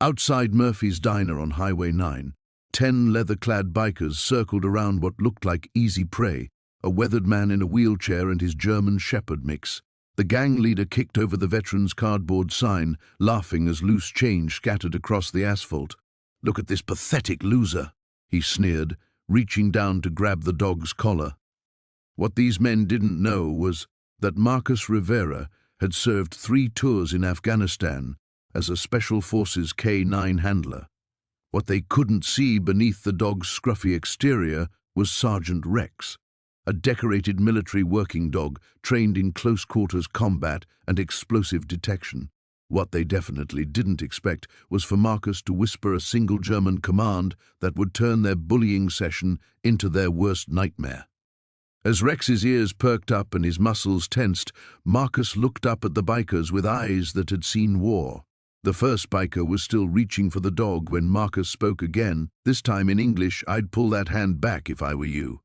Outside Murphy's Diner on Highway 9, 10 leather-clad bikers circled around what looked like easy prey, a weathered man in a wheelchair and his German Shepherd mix. The gang leader kicked over the veteran's cardboard sign, laughing as loose change scattered across the asphalt. "Look at this pathetic loser," he sneered, reaching down to grab the dog's collar. What these men didn't know was that Marcus Rivera had served 3 tours in Afghanistan as a Special Forces K-9 handler. What they couldn't see beneath the dog's scruffy exterior was Sergeant Rex, a decorated military working dog trained in close-quarters combat and explosive detection. What they definitely didn't expect was for Marcus to whisper a single German command that would turn their bullying session into their worst nightmare. As Rex's ears perked up and his muscles tensed, Marcus looked up at the bikers with eyes that had seen war. The first biker was still reaching for the dog when Marcus spoke again, this time in English. "I'd pull that hand back if I were you."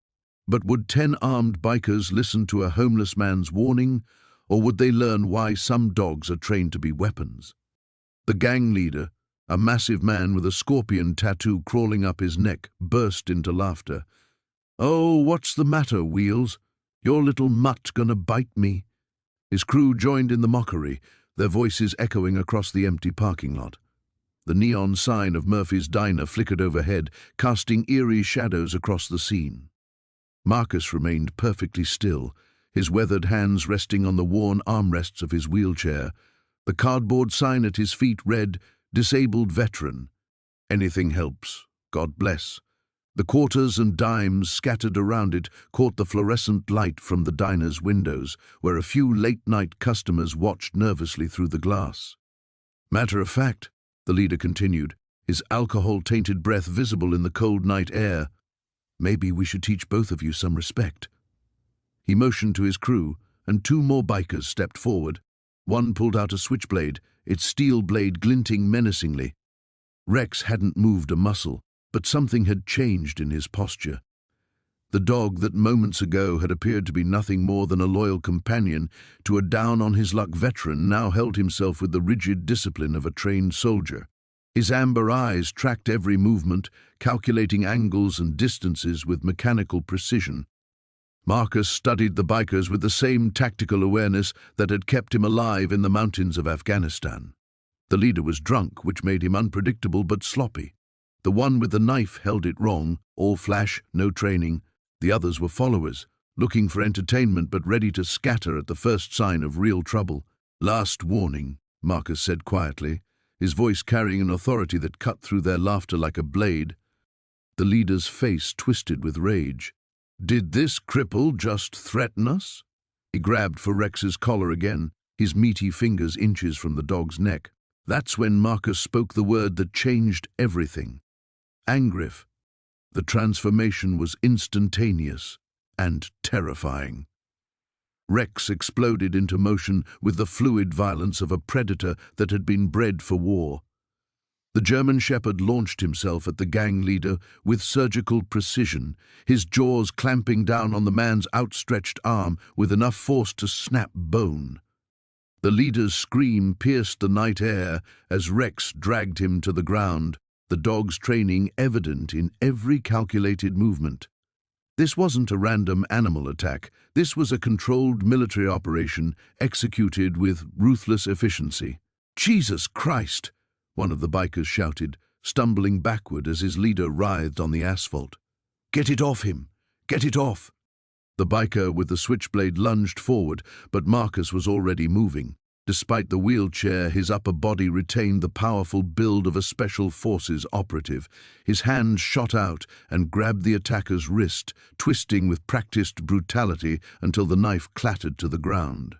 But would 10 armed bikers listen to a homeless man's warning, or would they learn why some dogs are trained to be weapons? The gang leader, a massive man with a scorpion tattoo crawling up his neck, burst into laughter. "Oh, what's the matter, Wheels? Your little mutt gonna bite me?" His crew joined in the mockery, their voices echoing across the empty parking lot. The neon sign of Murphy's Diner flickered overhead, casting eerie shadows across the scene. Marcus remained perfectly still, his weathered hands resting on the worn armrests of his wheelchair. The cardboard sign at his feet read, "Disabled Veteran. Anything helps. God bless." The quarters and dimes scattered around it caught the fluorescent light from the diner's windows, where a few late-night customers watched nervously through the glass. "Matter of fact," the leader continued, his alcohol-tainted breath visible in the cold night air, "maybe we should teach both of you some respect." He motioned to his crew, and 2 more bikers stepped forward. One pulled out a switchblade, its steel blade glinting menacingly. Rex hadn't moved a muscle, but something had changed in his posture. The dog that moments ago had appeared to be nothing more than a loyal companion to a down-on-his-luck veteran now held himself with the rigid discipline of a trained soldier. His amber eyes tracked every movement, calculating angles and distances with mechanical precision. Marcus studied the bikers with the same tactical awareness that had kept him alive in the mountains of Afghanistan. The leader was drunk, which made him unpredictable but sloppy. The one with the knife held it wrong, all flash, no training. The others were followers, looking for entertainment but ready to scatter at the first sign of real trouble. "Last warning," Marcus said quietly, his voice carrying an authority that cut through their laughter like a blade. The leader's face twisted with rage. "Did this cripple just threaten us?" He grabbed for Rex's collar again, his meaty fingers inches from the dog's neck. That's when Marcus spoke the word that changed everything. Angriff. The transformation was instantaneous and terrifying. Rex exploded into motion with the fluid violence of a predator that had been bred for war. The German Shepherd launched himself at the gang leader with surgical precision, his jaws clamping down on the man's outstretched arm with enough force to snap bone. The leader's scream pierced the night air as Rex dragged him to the ground, the dog's training evident in every calculated movement. This wasn't a random animal attack. This was a controlled military operation executed with ruthless efficiency. "Jesus Christ!" one of the bikers shouted, stumbling backward as his leader writhed on the asphalt. "Get it off him! Get it off!" The biker with the switchblade lunged forward, but Marcus was already moving. Despite the wheelchair, his upper body retained the powerful build of a Special Forces operative. His hand shot out and grabbed the attacker's wrist, twisting with practiced brutality until the knife clattered to the ground.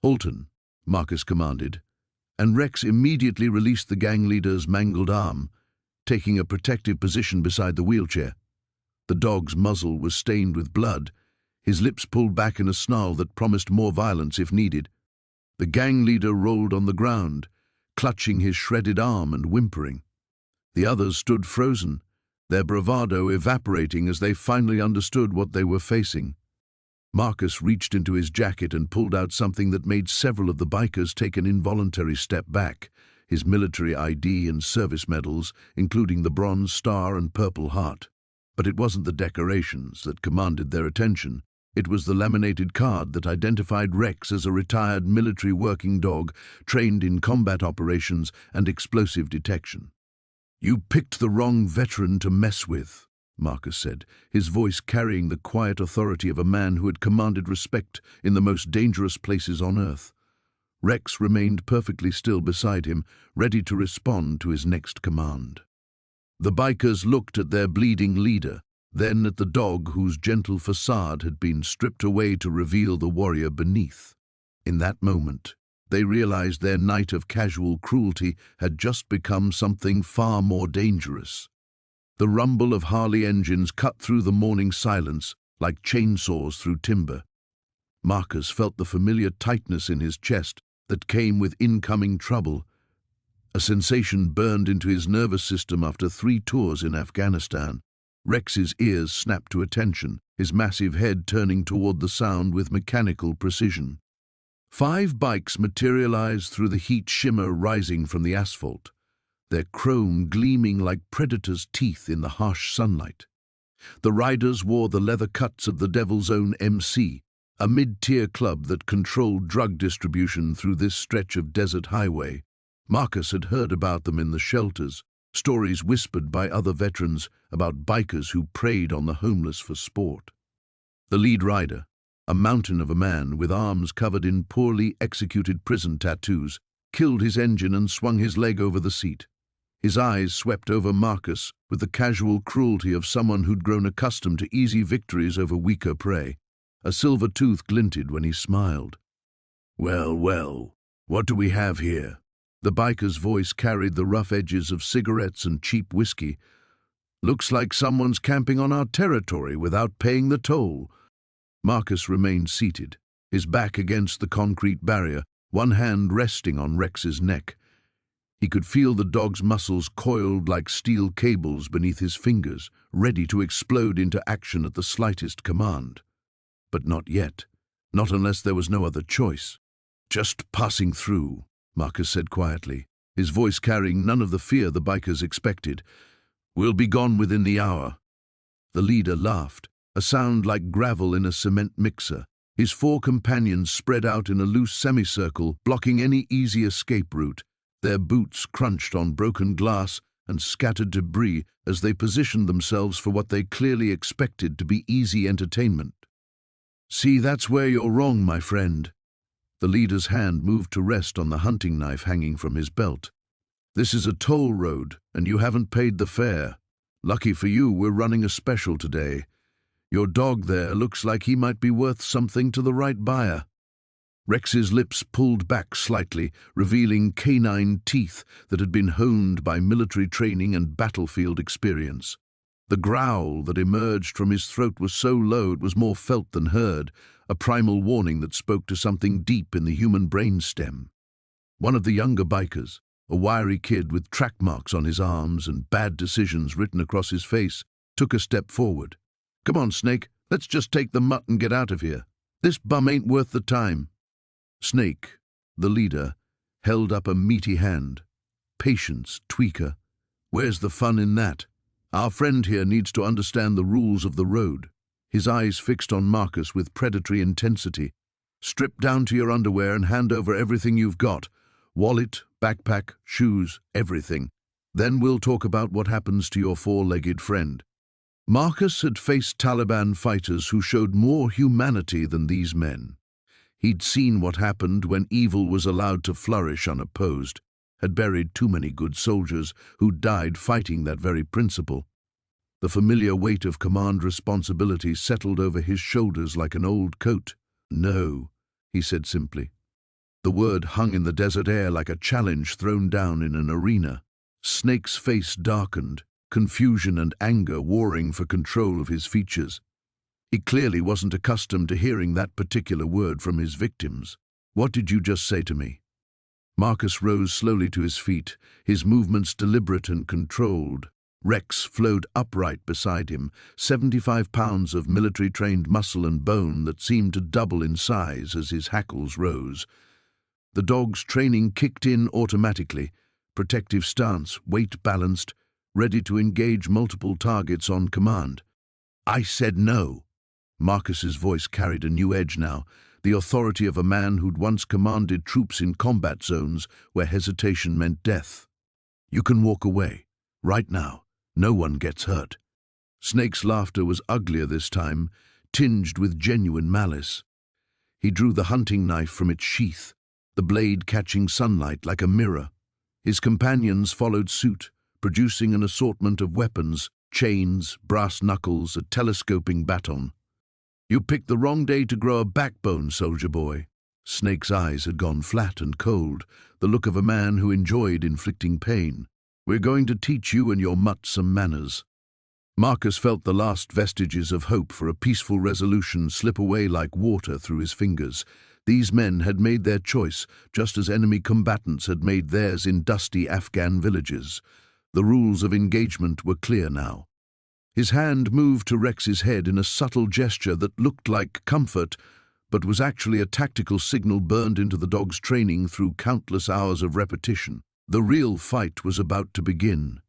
"Halton," Marcus commanded, and Rex immediately released the gang leader's mangled arm, taking a protective position beside the wheelchair. The dog's muzzle was stained with blood, his lips pulled back in a snarl that promised more violence if needed. The gang leader rolled on the ground, clutching his shredded arm and whimpering. The others stood frozen, their bravado evaporating as they finally understood what they were facing. Marcus reached into his jacket and pulled out something that made several of the bikers take an involuntary step back. his military ID and service medals, including the Bronze Star and Purple Heart. But it wasn't the decorations that commanded their attention. It was the laminated card that identified Rex as a retired military working dog trained in combat operations and explosive detection. "You picked the wrong veteran to mess with," Marcus said, his voice carrying the quiet authority of a man who had commanded respect in the most dangerous places on Earth. Rex remained perfectly still beside him, ready to respond to his next command. The bikers looked at their bleeding leader, then at the dog whose gentle facade had been stripped away to reveal the warrior beneath. In that moment, they realized their night of casual cruelty had just become something far more dangerous. The rumble of Harley engines cut through the morning silence like chainsaws through timber. Marcus felt the familiar tightness in his chest that came with incoming trouble. A sensation burned into his nervous system after 3 tours in Afghanistan. Rex's ears snapped to attention, his massive head turning toward the sound with mechanical precision. 5 bikes materialized through the heat shimmer rising from the asphalt, their chrome gleaming like predators' teeth in the harsh sunlight. The riders wore the leather cuts of the Devil's Own MC, a mid-tier club that controlled drug distribution through this stretch of desert highway. Marcus had heard about them in the shelters, stories whispered by other veterans about bikers who preyed on the homeless for sport. The lead rider, a mountain of a man with arms covered in poorly executed prison tattoos, killed his engine and swung his leg over the seat. His eyes swept over Marcus with the casual cruelty of someone who'd grown accustomed to easy victories over weaker prey. A silver tooth glinted when he smiled. "Well, well, what do we have here?" The biker's voice carried the rough edges of cigarettes and cheap whiskey. "Looks like someone's camping on our territory without paying the toll." Marcus remained seated, his back against the concrete barrier, one hand resting on Rex's neck. He could feel the dog's muscles coiled like steel cables beneath his fingers, ready to explode into action at the slightest command. But not yet, not unless there was no other choice. "Just passing through," Marcus said quietly, his voice carrying none of the fear the bikers expected. "We'll be gone within the hour." The leader laughed, a sound like gravel in a cement mixer. His 4 companions spread out in a loose semicircle, blocking any easy escape route. Their boots crunched on broken glass and scattered debris as they positioned themselves for what they clearly expected to be easy entertainment. "See, that's where you're wrong, my friend." The leader's hand moved to rest on the hunting knife hanging from his belt. "This is a toll road, and you haven't paid the fare. Lucky for you, we're running a special today. Your dog there looks like he might be worth something to the right buyer." Rex's lips pulled back slightly, revealing canine teeth that had been honed by military training and battlefield experience. The growl that emerged from his throat was so low it was more felt than heard, a primal warning that spoke to something deep in the human brainstem. One of the younger bikers, a wiry kid with track marks on his arms and bad decisions written across his face, took a step forward. "Come on, Snake, let's just take the mutt and get out of here. This bum ain't worth the time." Snake, the leader, held up a meaty hand. "Patience, tweaker. Where's the fun in that? Our friend here needs to understand the rules of the road." His eyes fixed on Marcus with predatory intensity. "Strip down to your underwear and hand over everything you've got. Wallet, backpack, shoes, everything. Then we'll talk about what happens to your 4-legged friend." Marcus had faced Taliban fighters who showed more humanity than these men. He'd seen what happened when evil was allowed to flourish unopposed, had buried too many good soldiers who died fighting that very principle. The familiar weight of command responsibility settled over his shoulders like an old coat. "No," he said simply. The word hung in the desert air like a challenge thrown down in an arena. Snake's face darkened, confusion and anger warring for control of his features. He clearly wasn't accustomed to hearing that particular word from his victims. "What did you just say to me?" Marcus rose slowly to his feet, his movements deliberate and controlled. Rex flowed upright beside him, 75 pounds of military-trained muscle and bone that seemed to double in size as his hackles rose. The dog's training kicked in automatically, protective stance, weight balanced, ready to engage multiple targets on command. "I said no." Marcus's voice carried a new edge now, the authority of a man who'd once commanded troops in combat zones where hesitation meant death. "You can walk away. Right now. No one gets hurt." Snake's laughter was uglier this time, tinged with genuine malice. He drew the hunting knife from its sheath, the blade catching sunlight like a mirror. His companions followed suit, producing an assortment of weapons, chains, brass knuckles, a telescoping baton. "You picked the wrong day to grow a backbone, soldier boy." Snake's eyes had gone flat and cold, the look of a man who enjoyed inflicting pain. "We're going to teach you and your mutt some manners." Marcus felt the last vestiges of hope for a peaceful resolution slip away like water through his fingers. These men had made their choice, just as enemy combatants had made theirs in dusty Afghan villages. The rules of engagement were clear now. His hand moved to Rex's head in a subtle gesture that looked like comfort, but was actually a tactical signal burned into the dog's training through countless hours of repetition. The real fight was about to begin.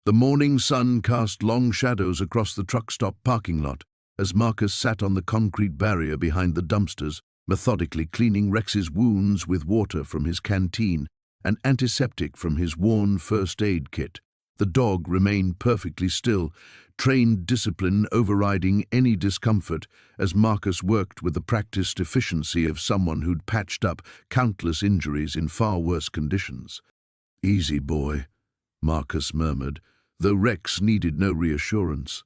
The morning sun cast long shadows across the truck stop parking lot as Marcus sat on the concrete barrier behind the dumpsters, methodically cleaning Rex's wounds with water from his canteen and antiseptic from his worn first aid kit. The dog remained perfectly still, trained discipline overriding any discomfort as Marcus worked with the practiced efficiency of someone who'd patched up countless injuries in far worse conditions. "Easy, boy," Marcus murmured, though Rex needed no reassurance.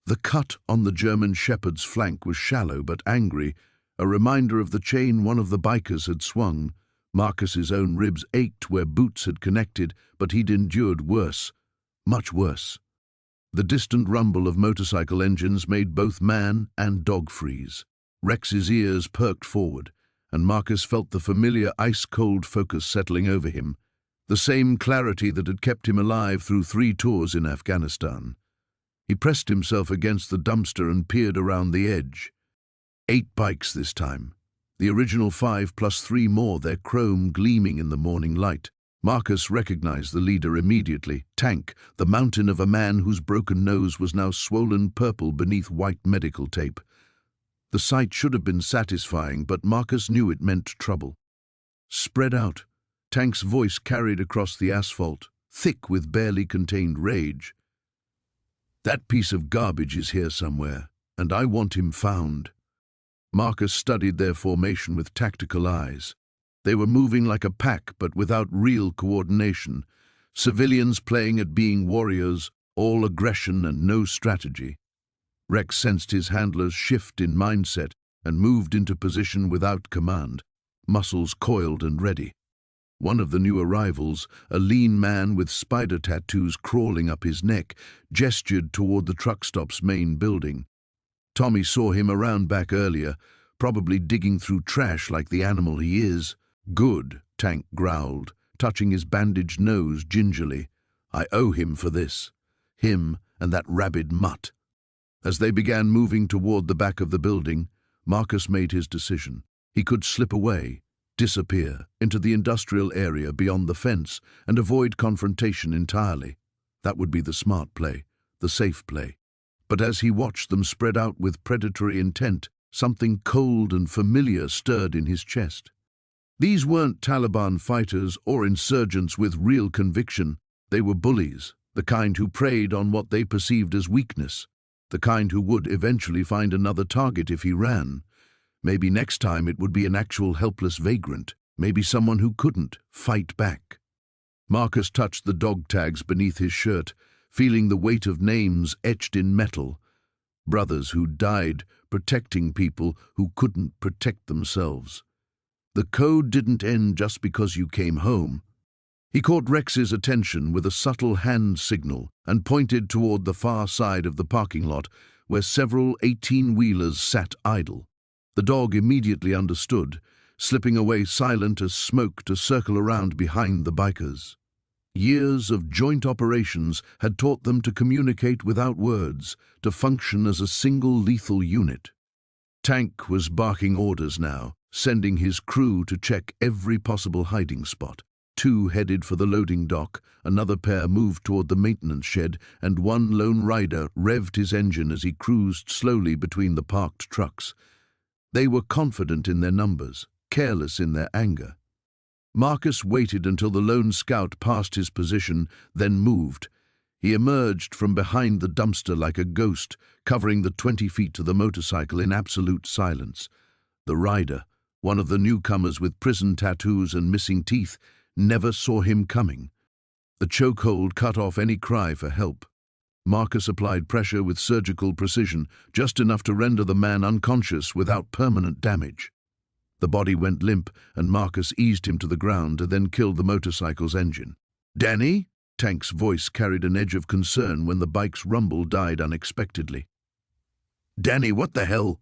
The cut on the German shepherd's flank was shallow but angry, a reminder of the chain one of the bikers had swung. Marcus's own ribs ached where boots had connected, but he'd endured worse, much worse. The distant rumble of motorcycle engines made both man and dog freeze. Rex's ears perked forward, and Marcus felt the familiar ice-cold focus settling over him, the same clarity that had kept him alive through 3 tours in Afghanistan. He pressed himself against the dumpster and peered around the edge. 8 bikes this time. The original 5 plus 3 more, their chrome gleaming in the morning light. Marcus recognized the leader immediately, Tank, the mountain of a man whose broken nose was now swollen purple beneath white medical tape. The sight should have been satisfying, but Marcus knew it meant trouble. "Spread out." Tank's voice carried across the asphalt, thick with barely contained rage. "That piece of garbage is here somewhere, and I want him found." Marcus studied their formation with tactical eyes. They were moving like a pack, but without real coordination. Civilians playing at being warriors, all aggression and no strategy. Rex sensed his handler's shift in mindset and moved into position without command, muscles coiled and ready. One of the new arrivals, a lean man with spider tattoos crawling up his neck, gestured toward the truck stop's main building. Tommy saw him around back earlier, probably digging through trash like the animal he is. "Good," Tank growled, touching his bandaged nose gingerly. "I owe him for this. Him and that rabid mutt." As they began moving toward the back of the building, Marcus made his decision. He could slip away, disappear into the industrial area beyond the fence and avoid confrontation entirely. That would be the smart play, the safe play. But as he watched them spread out with predatory intent, something cold and familiar stirred in his chest. These weren't Taliban fighters or insurgents with real conviction. They were bullies, the kind who preyed on what they perceived as weakness, the kind who would eventually find another target if he ran. Maybe next time it would be an actual helpless vagrant, maybe someone who couldn't fight back. Marcus touched the dog tags beneath his shirt, feeling the weight of names etched in metal. Brothers who died protecting people who couldn't protect themselves. The code didn't end just because you came home. He caught Rex's attention with a subtle hand signal and pointed toward the far side of the parking lot where several 18-wheelers sat idle. The dog immediately understood, slipping away silent as smoke to circle around behind the bikers. Years of joint operations had taught them to communicate without words, to function as a single lethal unit. Tank was barking orders now, sending his crew to check every possible hiding spot. Two headed for the loading dock, another pair moved toward the maintenance shed, and one lone rider revved his engine as he cruised slowly between the parked trucks. They were confident in their numbers, careless in their anger. Marcus waited until the lone scout passed his position, then moved. He emerged from behind the dumpster like a ghost, covering the 20 feet to the motorcycle in absolute silence. The rider, one of the newcomers with prison tattoos and missing teeth, never saw him coming. The chokehold cut off any cry for help. Marcus applied pressure with surgical precision, just enough to render the man unconscious without permanent damage. The body went limp, and Marcus eased him to the ground and then killed the motorcycle's engine. "Danny?" Tank's voice carried an edge of concern when the bike's rumble died unexpectedly. "Danny, what the hell?"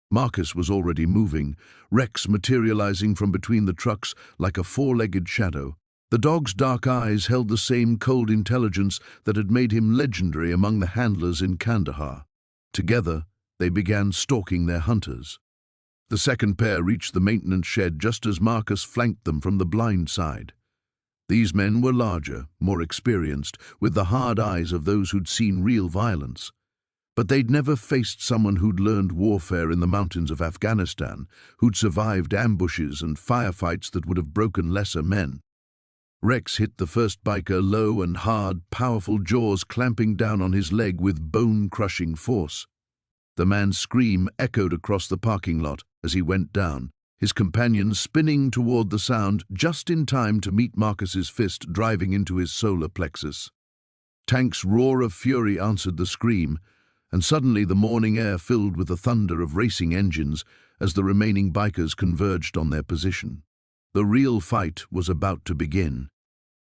Marcus was already moving, Rex materializing from between the trucks like a four-legged shadow. The dog's dark eyes held the same cold intelligence that had made him legendary among the handlers in Kandahar. Together, they began stalking their hunters. The second pair reached the maintenance shed just as Marcus flanked them from the blind side. These men were larger, more experienced, with the hard eyes of those who'd seen real violence. But they'd never faced someone who'd learned warfare in the mountains of Afghanistan, who'd survived ambushes and firefights that would have broken lesser men. Rex hit the first biker low and hard, powerful jaws clamping down on his leg with bone-crushing force. The man's scream echoed across the parking lot as he went down, his companion spinning toward the sound just in time to meet Marcus's fist driving into his solar plexus. Tank's roar of fury answered the scream, and suddenly the morning air filled with the thunder of racing engines as the remaining bikers converged on their position. The real fight was about to begin.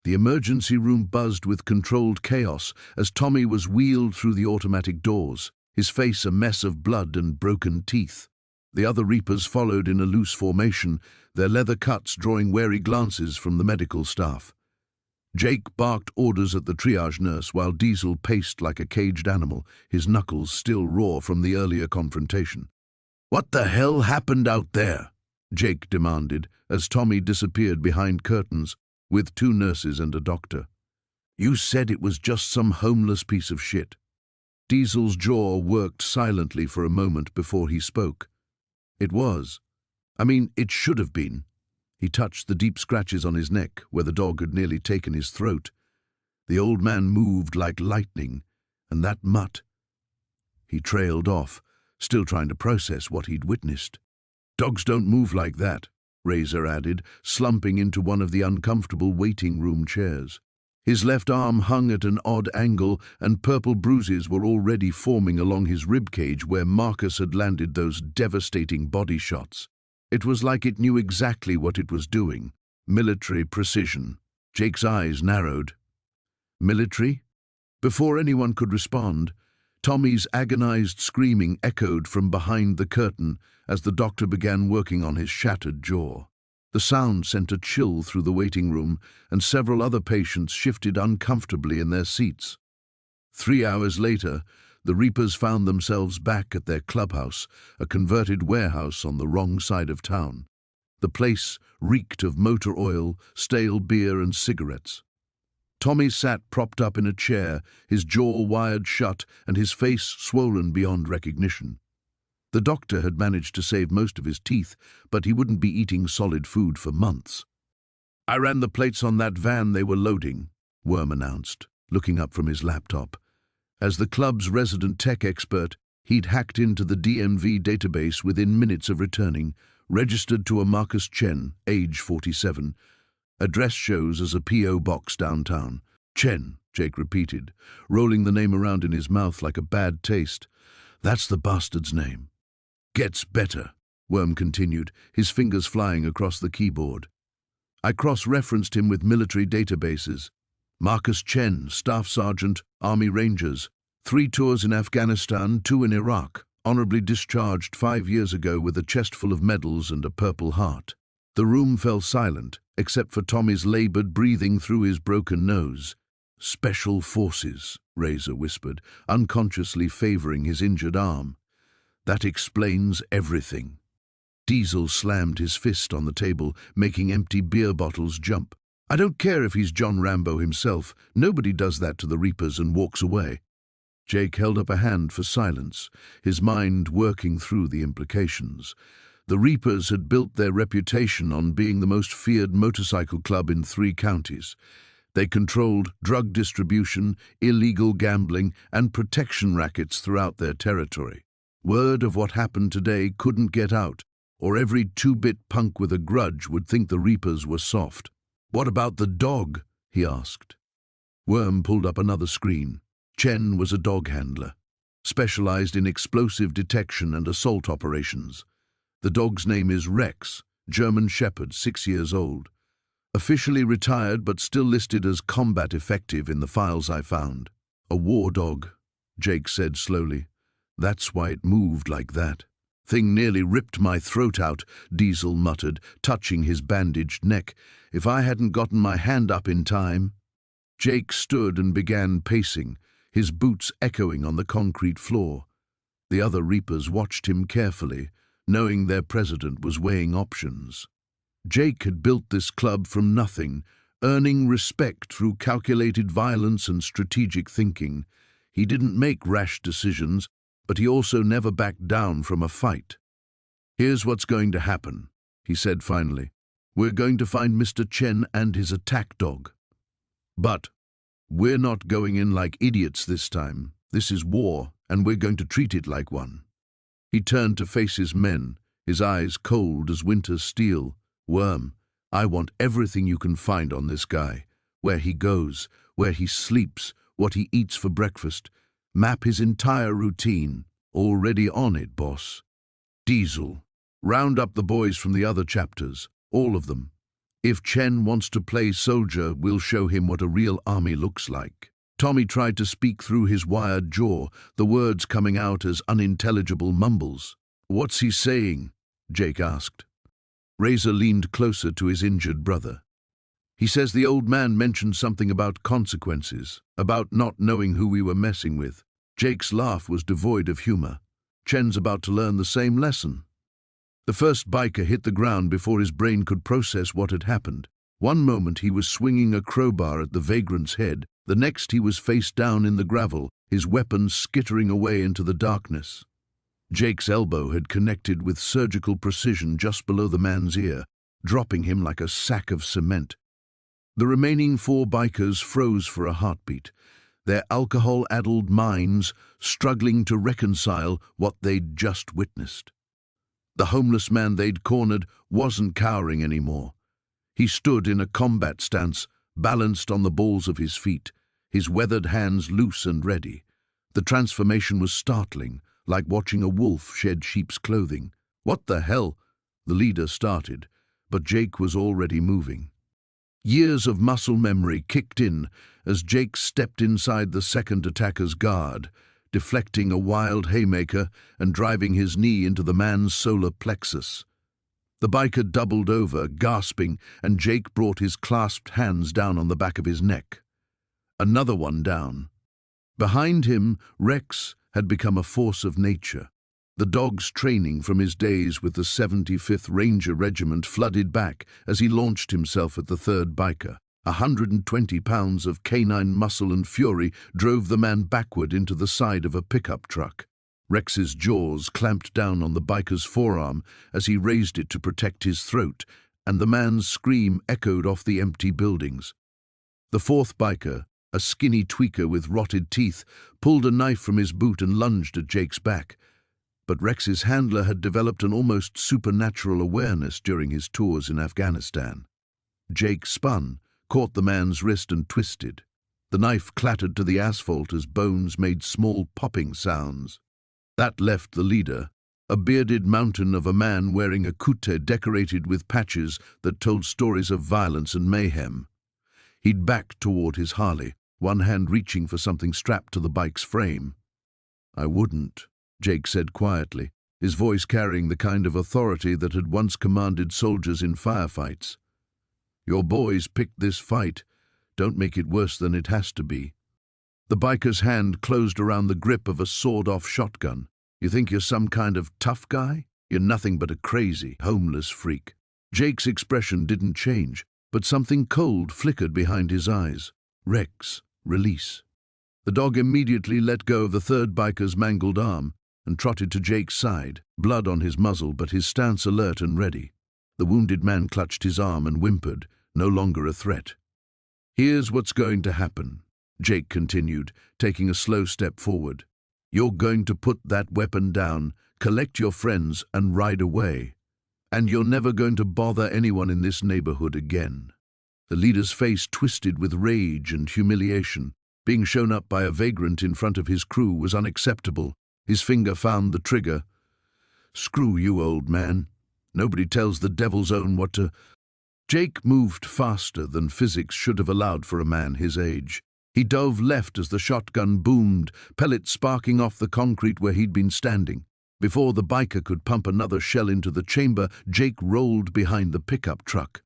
The emergency room buzzed with controlled chaos as Tommy was wheeled through the automatic doors, his face a mess of blood and broken teeth. The other Reapers followed in a loose formation, their leather cuts drawing wary glances from the medical staff. Jake barked orders at the triage nurse while Diesel paced like a caged animal, his knuckles still raw from the earlier confrontation. "What the hell happened out there?" Jake demanded as Tommy disappeared behind curtains with two nurses and a doctor. "You said it was just some homeless piece of shit." Diesel's jaw worked silently for a moment before he spoke. "It was. It should have been." He touched the deep scratches on his neck, where the dog had nearly taken his throat. The old man moved like lightning, and that mutt. He trailed off, still trying to process what he'd witnessed. "Dogs don't move like that," Razor added, slumping into one of the uncomfortable waiting room chairs. His left arm hung at an odd angle, and purple bruises were already forming along his ribcage where Marcus had landed those devastating body shots. It was like it knew exactly what it was doing. Military precision. Jake's eyes narrowed. Military? Before anyone could respond, Tommy's agonized screaming echoed from behind the curtain as the doctor began working on his shattered jaw. The sound sent a chill through the waiting room, and several other patients shifted uncomfortably in their seats. 3 hours later, the Reapers found themselves back at their clubhouse, a converted warehouse on the wrong side of town. The place reeked of motor oil, stale beer, and cigarettes. Tommy sat propped up in a chair, his jaw wired shut and his face swollen beyond recognition. The doctor had managed to save most of his teeth, but he wouldn't be eating solid food for months. "I ran the plates on that van they were loading," Worm announced, looking up from his laptop. As the club's resident tech expert, he'd hacked into the DMV database within minutes of returning, registered to a Marcus Chen, age 47. Address shows as a P.O. box downtown. "Chen," Jake repeated, rolling the name around in his mouth like a bad taste. "That's the bastard's name." "Gets better," Worm continued, his fingers flying across the keyboard. "I cross-referenced him with military databases. Marcus Chen, Staff Sergeant, Army Rangers. 3 tours in Afghanistan, 2 in Iraq. Honorably discharged 5 years ago with a chest full of medals and a Purple Heart." The room fell silent, except for Tommy's labored breathing through his broken nose. "Special Forces," Razor whispered, unconsciously favoring his injured arm. "That explains everything." Diesel slammed his fist on the table, making empty beer bottles jump. I don't care if he's John Rambo himself. Nobody does that to the Reapers and walks away. Jake held up a hand for silence, his mind working through the implications. The Reapers had built their reputation on being the most feared motorcycle club in 3 counties. They controlled drug distribution, illegal gambling, and protection rackets throughout their territory. Word of what happened today couldn't get out, or every 2-bit punk with a grudge would think the Reapers were soft. "What about the dog?" he asked. Worm pulled up another screen. Chen was a dog handler, specialized in explosive detection and assault operations. The dog's name is Rex, German Shepherd, 6 years old. Officially retired but still listed as combat effective in the files I found. "A war dog," Jake said slowly. "That's why it moved like that." "Thing nearly ripped my throat out," Diesel muttered, touching his bandaged neck. "If I hadn't gotten my hand up in time." Jake stood and began pacing, his boots echoing on the concrete floor. The other Reapers watched him carefully, knowing their president was weighing options. Jake had built this club from nothing, earning respect through calculated violence and strategic thinking. He didn't make rash decisions, but he also never backed down from a fight. "Here's what's going to happen," he said finally. "We're going to find Mr. Chen and his attack dog. But we're not going in like idiots this time. This is war, and we're going to treat it like one." He turned to face his men, his eyes cold as winter steel. "Worm, I want everything you can find on this guy. Where he goes, where he sleeps, what he eats for breakfast. Map his entire routine. Already on it, boss." "Diesel, round up the boys from the other chapters, all of them. If Chen wants to play soldier, we'll show him what a real army looks like." Tommy tried to speak through his wired jaw, the words coming out as unintelligible mumbles. "What's he saying?" Jake asked. Razor leaned closer to his injured brother. "He says the old man mentioned something about consequences, about not knowing who we were messing with." Jake's laugh was devoid of humor. "Chen's about to learn the same lesson." The first biker hit the ground before his brain could process what had happened. One moment he was swinging a crowbar at the vagrant's head, the next he was face down in the gravel, his weapon skittering away into the darkness. Jake's elbow had connected with surgical precision just below the man's ear, dropping him like a sack of cement. The remaining 4 bikers froze for a heartbeat, their alcohol-addled minds struggling to reconcile what they'd just witnessed. The homeless man they'd cornered wasn't cowering anymore. He stood in a combat stance, balanced on the balls of his feet, his weathered hands loose and ready. The transformation was startling, like watching a wolf shed sheep's clothing. "What the hell?" the leader started, but Jake was already moving. Years of muscle memory kicked in as Jake stepped inside the second attacker's guard, deflecting a wild haymaker and driving his knee into the man's solar plexus. The biker doubled over, gasping, and Jake brought his clasped hands down on the back of his neck. Another one down. Behind him, Rex had become a force of nature. The dog's training from his days with the 75th Ranger Regiment flooded back as he launched himself at the third biker. 120 pounds of canine muscle and fury drove the man backward into the side of a pickup truck. Rex's jaws clamped down on the biker's forearm as he raised it to protect his throat, and the man's scream echoed off the empty buildings. The fourth biker, a skinny tweaker with rotted teeth, pulled a knife from his boot and lunged at Jake's back. But Rex's handler had developed an almost supernatural awareness during his tours in Afghanistan. Jake spun, caught the man's wrist and twisted. The knife clattered to the asphalt as bones made small popping sounds. That left the leader, a bearded mountain of a man wearing a kutte decorated with patches that told stories of violence and mayhem. He'd backed toward his Harley, one hand reaching for something strapped to the bike's frame. "I wouldn't," Jake said quietly, his voice carrying the kind of authority that had once commanded soldiers in firefights. "Your boys picked this fight. Don't make it worse than it has to be." The biker's hand closed around the grip of a sawed-off shotgun. "You think you're some kind of tough guy? You're nothing but a crazy, homeless freak." Jake's expression didn't change, but something cold flickered behind his eyes. Rex, release. The dog immediately let go of the third biker's mangled arm and trotted to Jake's side, blood on his muzzle but his stance alert and ready. The wounded man clutched his arm and whimpered, no longer a threat. "Here's what's going to happen," Jake continued, taking a slow step forward. "You're going to put that weapon down, collect your friends, and ride away. And you're never going to bother anyone in this neighborhood again." The leader's face twisted with rage and humiliation. Being shown up by a vagrant in front of his crew was unacceptable. His finger found the trigger. "Screw you, old man. Nobody tells the devil's own what to—" Jake moved faster than physics should have allowed for a man his age. He dove left as the shotgun boomed, pellets sparking off the concrete where he'd been standing. Before the biker could pump another shell into the chamber, Jake rolled behind the pickup truck.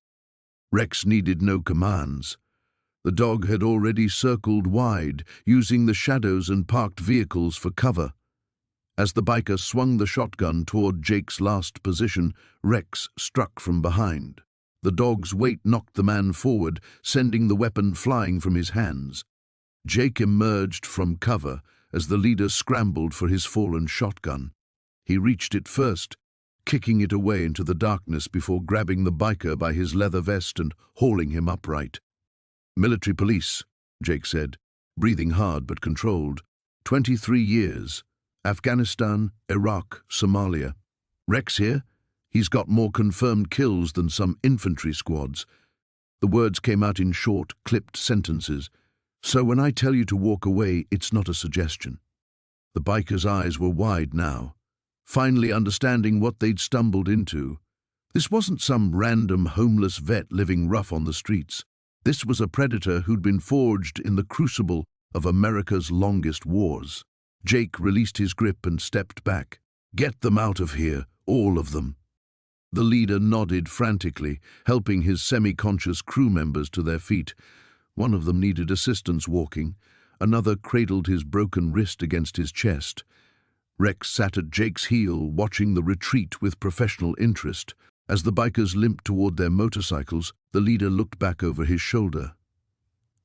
Rex needed no commands. The dog had already circled wide, using the shadows and parked vehicles for cover. As the biker swung the shotgun toward Jake's last position, Rex struck from behind. The dog's weight knocked the man forward, sending the weapon flying from his hands. Jake emerged from cover as the leader scrambled for his fallen shotgun. He reached it first, kicking it away into the darkness before grabbing the biker by his leather vest and hauling him upright. "Military police," Jake said, breathing hard but controlled. 23 years. Afghanistan, Iraq, Somalia. "Rex here? He's got more confirmed kills than some infantry squads." The words came out in short, clipped sentences. "So when I tell you to walk away, it's not a suggestion." The biker's eyes were wide now, finally understanding what they'd stumbled into. This wasn't some random homeless vet living rough on the streets. This was a predator who'd been forged in the crucible of America's longest wars. Jake released his grip and stepped back. "Get them out of here, all of them." The leader nodded frantically, helping his semi-conscious crew members to their feet. One of them needed assistance walking. Another cradled his broken wrist against his chest. Rex sat at Jake's heel, watching the retreat with professional interest. As the bikers limped toward their motorcycles, the leader looked back over his shoulder.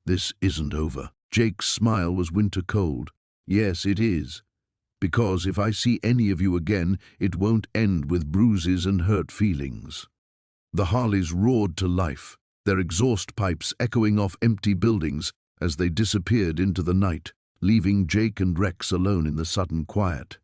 "This isn't over." Jake's smile was winter cold. "Yes, it is. Because if I see any of you again, it won't end with bruises and hurt feelings." The Harleys roared to life, their exhaust pipes echoing off empty buildings as they disappeared into the night, leaving Jake and Rex alone in the sudden quiet.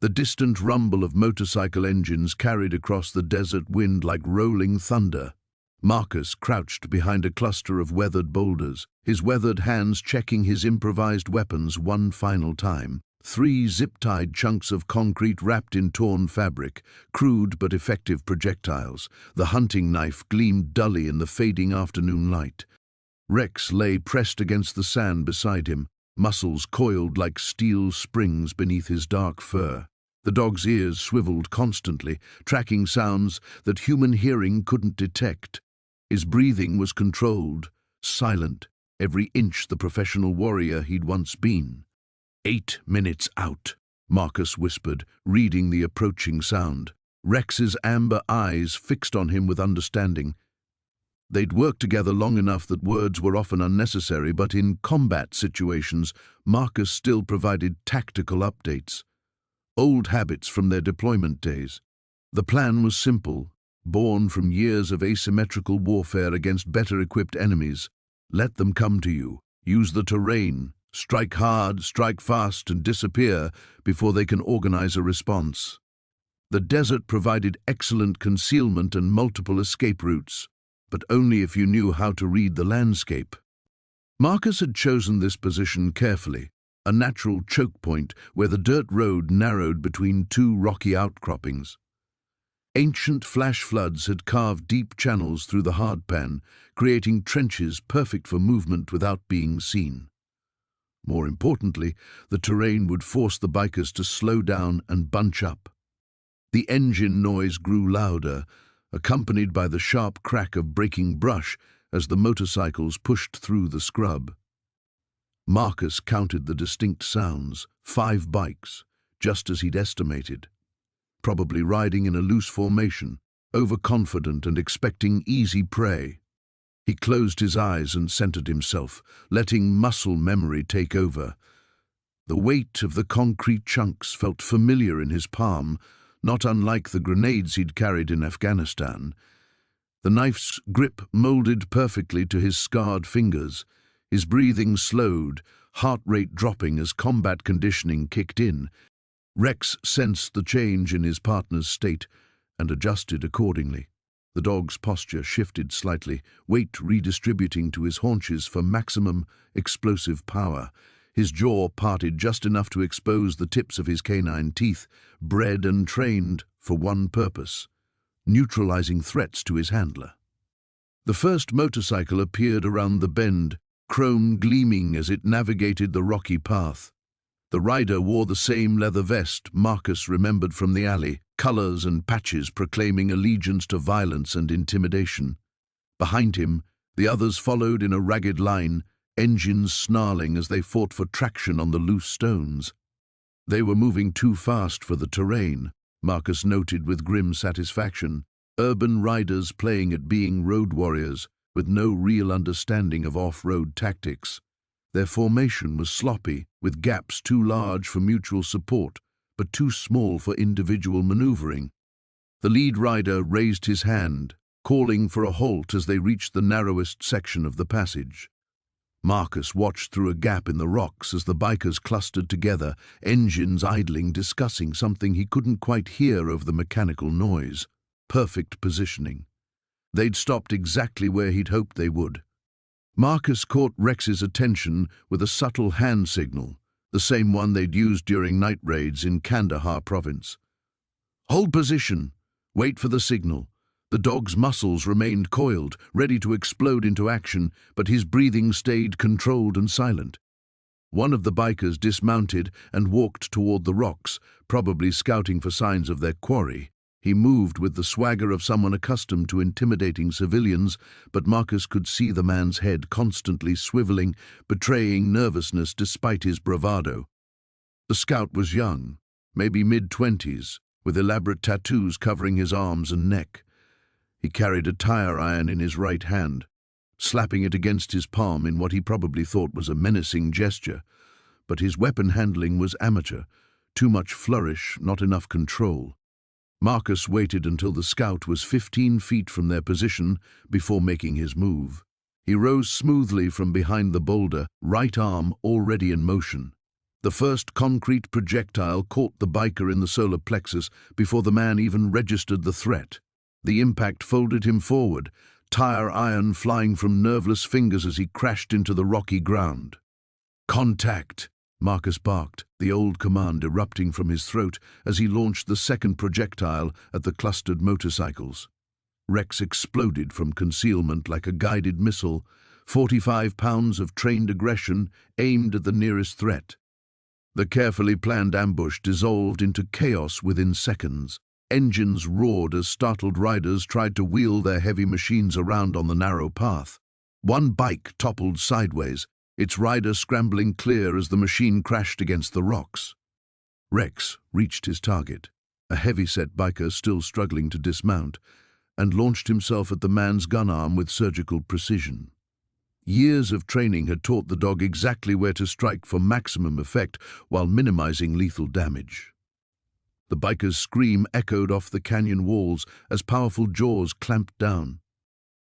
The distant rumble of motorcycle engines carried across the desert wind like rolling thunder. Marcus crouched behind a cluster of weathered boulders, his weathered hands checking his improvised weapons one final time. 3 zip-tied chunks of concrete wrapped in torn fabric, crude but effective projectiles. The hunting knife gleamed dully in the fading afternoon light. Rex lay pressed against the sand beside him, muscles coiled like steel springs beneath his dark fur. The dog's ears swiveled constantly, tracking sounds that human hearing couldn't detect. His breathing was controlled, silent, every inch the professional warrior he'd once been. 8 minutes out, Marcus whispered, reading the approaching sound. Rex's amber eyes fixed on him with understanding. They'd worked together long enough that words were often unnecessary, but in combat situations, Marcus still provided tactical updates. Old habits from their deployment days. The plan was simple, born from years of asymmetrical warfare against better-equipped enemies. Let them come to you. Use the terrain. Strike hard, strike fast, and disappear before they can organize a response. The desert provided excellent concealment and multiple escape routes, but only if you knew how to read the landscape. Marcus had chosen this position carefully, a natural choke point where the dirt road narrowed between 2 rocky outcroppings. Ancient flash floods had carved deep channels through the hardpan, creating trenches perfect for movement without being seen. More importantly, the terrain would force the bikers to slow down and bunch up. The engine noise grew louder, accompanied by the sharp crack of breaking brush as the motorcycles pushed through the scrub. Marcus counted the distinct sounds, 5 bikes, just as he'd estimated, probably riding in a loose formation, overconfident and expecting easy prey. He closed his eyes and centered himself, letting muscle memory take over. The weight of the concrete chunks felt familiar in his palm, not unlike the grenades he'd carried in Afghanistan. The knife's grip molded perfectly to his scarred fingers. His breathing slowed, heart rate dropping as combat conditioning kicked in. Rex sensed the change in his partner's state and adjusted accordingly. The dog's posture shifted slightly, weight redistributing to his haunches for maximum explosive power. His jaw parted just enough to expose the tips of his canine teeth, bred and trained for one purpose: neutralizing threats to his handler. The first motorcycle appeared around the bend, chrome gleaming as it navigated the rocky path. The rider wore the same leather vest Marcus remembered from the alley, colors and patches proclaiming allegiance to violence and intimidation. Behind him, the others followed in a ragged line, engines snarling as they fought for traction on the loose stones. They were moving too fast for the terrain, Marcus noted with grim satisfaction. Urban riders playing at being road warriors, with no real understanding of off-road tactics. Their formation was sloppy, with gaps too large for mutual support, but too small for individual maneuvering. The lead rider raised his hand, calling for a halt as they reached the narrowest section of the passage. Marcus watched through a gap in the rocks as the bikers clustered together, engines idling, discussing something he couldn't quite hear over the mechanical noise. Perfect positioning. They'd stopped exactly where he'd hoped they would. Marcus caught Rex's attention with a subtle hand signal, the same one they'd used during night raids in Kandahar province. "Hold position. Wait for the signal." The dog's muscles remained coiled, ready to explode into action, but his breathing stayed controlled and silent. One of the bikers dismounted and walked toward the rocks, probably scouting for signs of their quarry. He moved with the swagger of someone accustomed to intimidating civilians, but Marcus could see the man's head constantly swiveling, betraying nervousness despite his bravado. The scout was young, maybe mid-20s, with elaborate tattoos covering his arms and neck. He carried a tire iron in his right hand, slapping it against his palm in what he probably thought was a menacing gesture. But his weapon handling was amateur, too much flourish, not enough control. Marcus waited until the scout was 15 feet from their position before making his move. He rose smoothly from behind the boulder, right arm already in motion. The first concrete projectile caught the biker in the solar plexus before the man even registered the threat. The impact folded him forward, tire iron flying from nerveless fingers as he crashed into the rocky ground. "Contact!" Marcus barked, the old command erupting from his throat as he launched the second projectile at the clustered motorcycles. Rex exploded from concealment like a guided missile, 45 pounds of trained aggression aimed at the nearest threat. The carefully planned ambush dissolved into chaos within seconds. Engines roared as startled riders tried to wheel their heavy machines around on the narrow path. One bike toppled sideways, its rider scrambling clear as the machine crashed against the rocks. Rex reached his target, a heavy-set biker still struggling to dismount, and launched himself at the man's gun arm with surgical precision. Years of training had taught the dog exactly where to strike for maximum effect while minimizing lethal damage. The biker's scream echoed off the canyon walls as powerful jaws clamped down.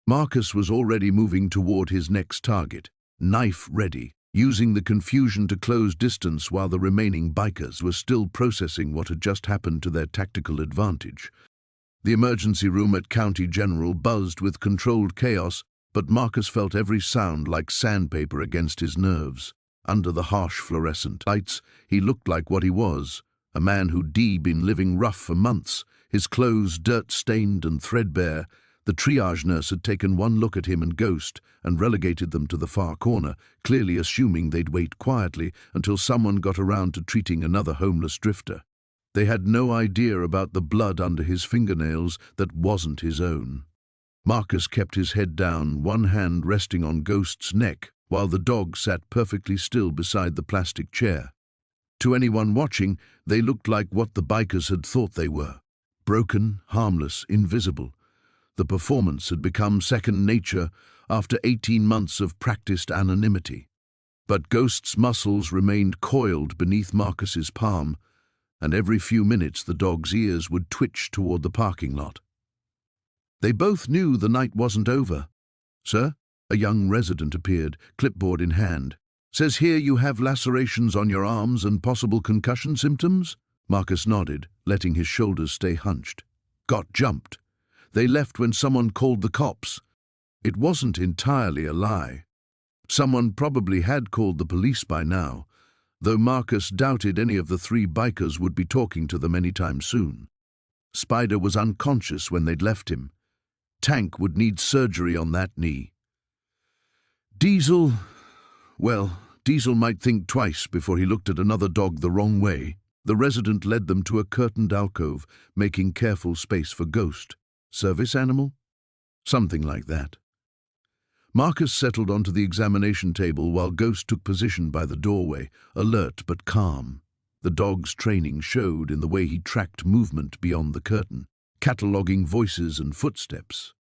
Marcus was already moving toward his next target, knife ready, using the confusion to close distance while the remaining bikers were still processing what had just happened to their tactical advantage. The emergency room at County General buzzed with controlled chaos, but Marcus felt every sound like sandpaper against his nerves. Under the harsh fluorescent lights, he looked like what he was, a man who'd been living rough for months, his clothes dirt-stained and threadbare. The triage nurse had taken one look at him and Ghost and relegated them to the far corner, clearly assuming they'd wait quietly until someone got around to treating another homeless drifter. They had no idea about the blood under his fingernails that wasn't his own. Marcus kept his head down, one hand resting on Ghost's neck, while the dog sat perfectly still beside the plastic chair. To anyone watching, they looked like what the bikers had thought they were: broken, harmless, invisible. The performance had become second nature, after 18 months of practiced anonymity. But Ghost's muscles remained coiled beneath Marcus's palm, and every few minutes the dog's ears would twitch toward the parking lot. They both knew the night wasn't over. "Sir?" A young resident appeared, clipboard in hand. "Says here you have lacerations on your arms and possible concussion symptoms?" Marcus nodded, letting his shoulders stay hunched. "Got jumped. They left when someone called the cops." It wasn't entirely a lie. Someone probably had called the police by now, though Marcus doubted any of the three bikers would be talking to them anytime soon. Spider was unconscious when they'd left him. Tank would need surgery on that knee. Diesel might think twice before he looked at another dog the wrong way. The resident led them to a curtained alcove, making careful space for Ghost. Service animal? Something like that. Marcus settled onto the examination table while Ghost took position by the doorway, alert but calm. The dog's training showed in the way he tracked movement beyond the curtain, cataloguing voices and footsteps.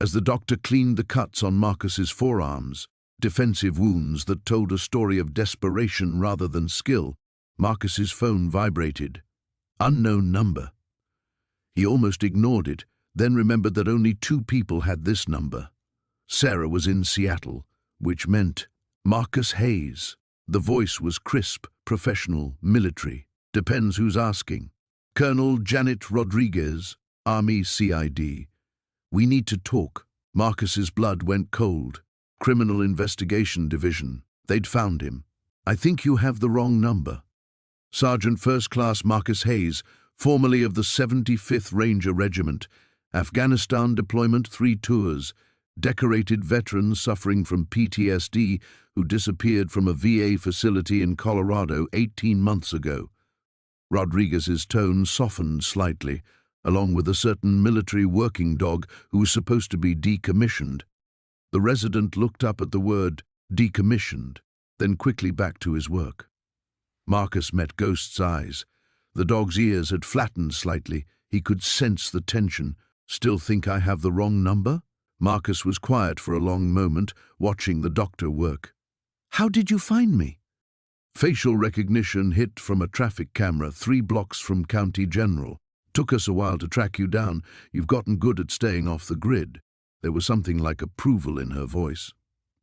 As the doctor cleaned the cuts on Marcus's forearms, defensive wounds that told a story of desperation rather than skill, Marcus's phone vibrated. Unknown number. He almost ignored it, then remembered that only 2 people had this number. Sarah was in Seattle, which meant Marcus Hayes. The voice was crisp, professional, military. Depends who's asking. "Colonel Janet Rodriguez, Army CID. We need to talk." Marcus's blood went cold. Criminal Investigation Division. They'd found him. "I think you have the wrong number." Sergeant First Class Marcus Hayes, formerly of the 75th Ranger Regiment, Afghanistan deployment 3 tours, decorated veteran suffering from PTSD who disappeared from a VA facility in Colorado 18 months ago. Rodriguez's tone softened slightly, along with a certain military working dog who was supposed to be decommissioned. The resident looked up at the word decommissioned, then quickly back to his work. Marcus met Ghost's eyes. The dog's ears had flattened slightly. He could sense the tension. "Still think I have the wrong number?" Marcus was quiet for a long moment, watching the doctor work. "How did you find me?" "Facial recognition hit from a traffic camera 3 blocks from County General. Took us a while to track you down. You've gotten good at staying off the grid." There was something like approval in her voice.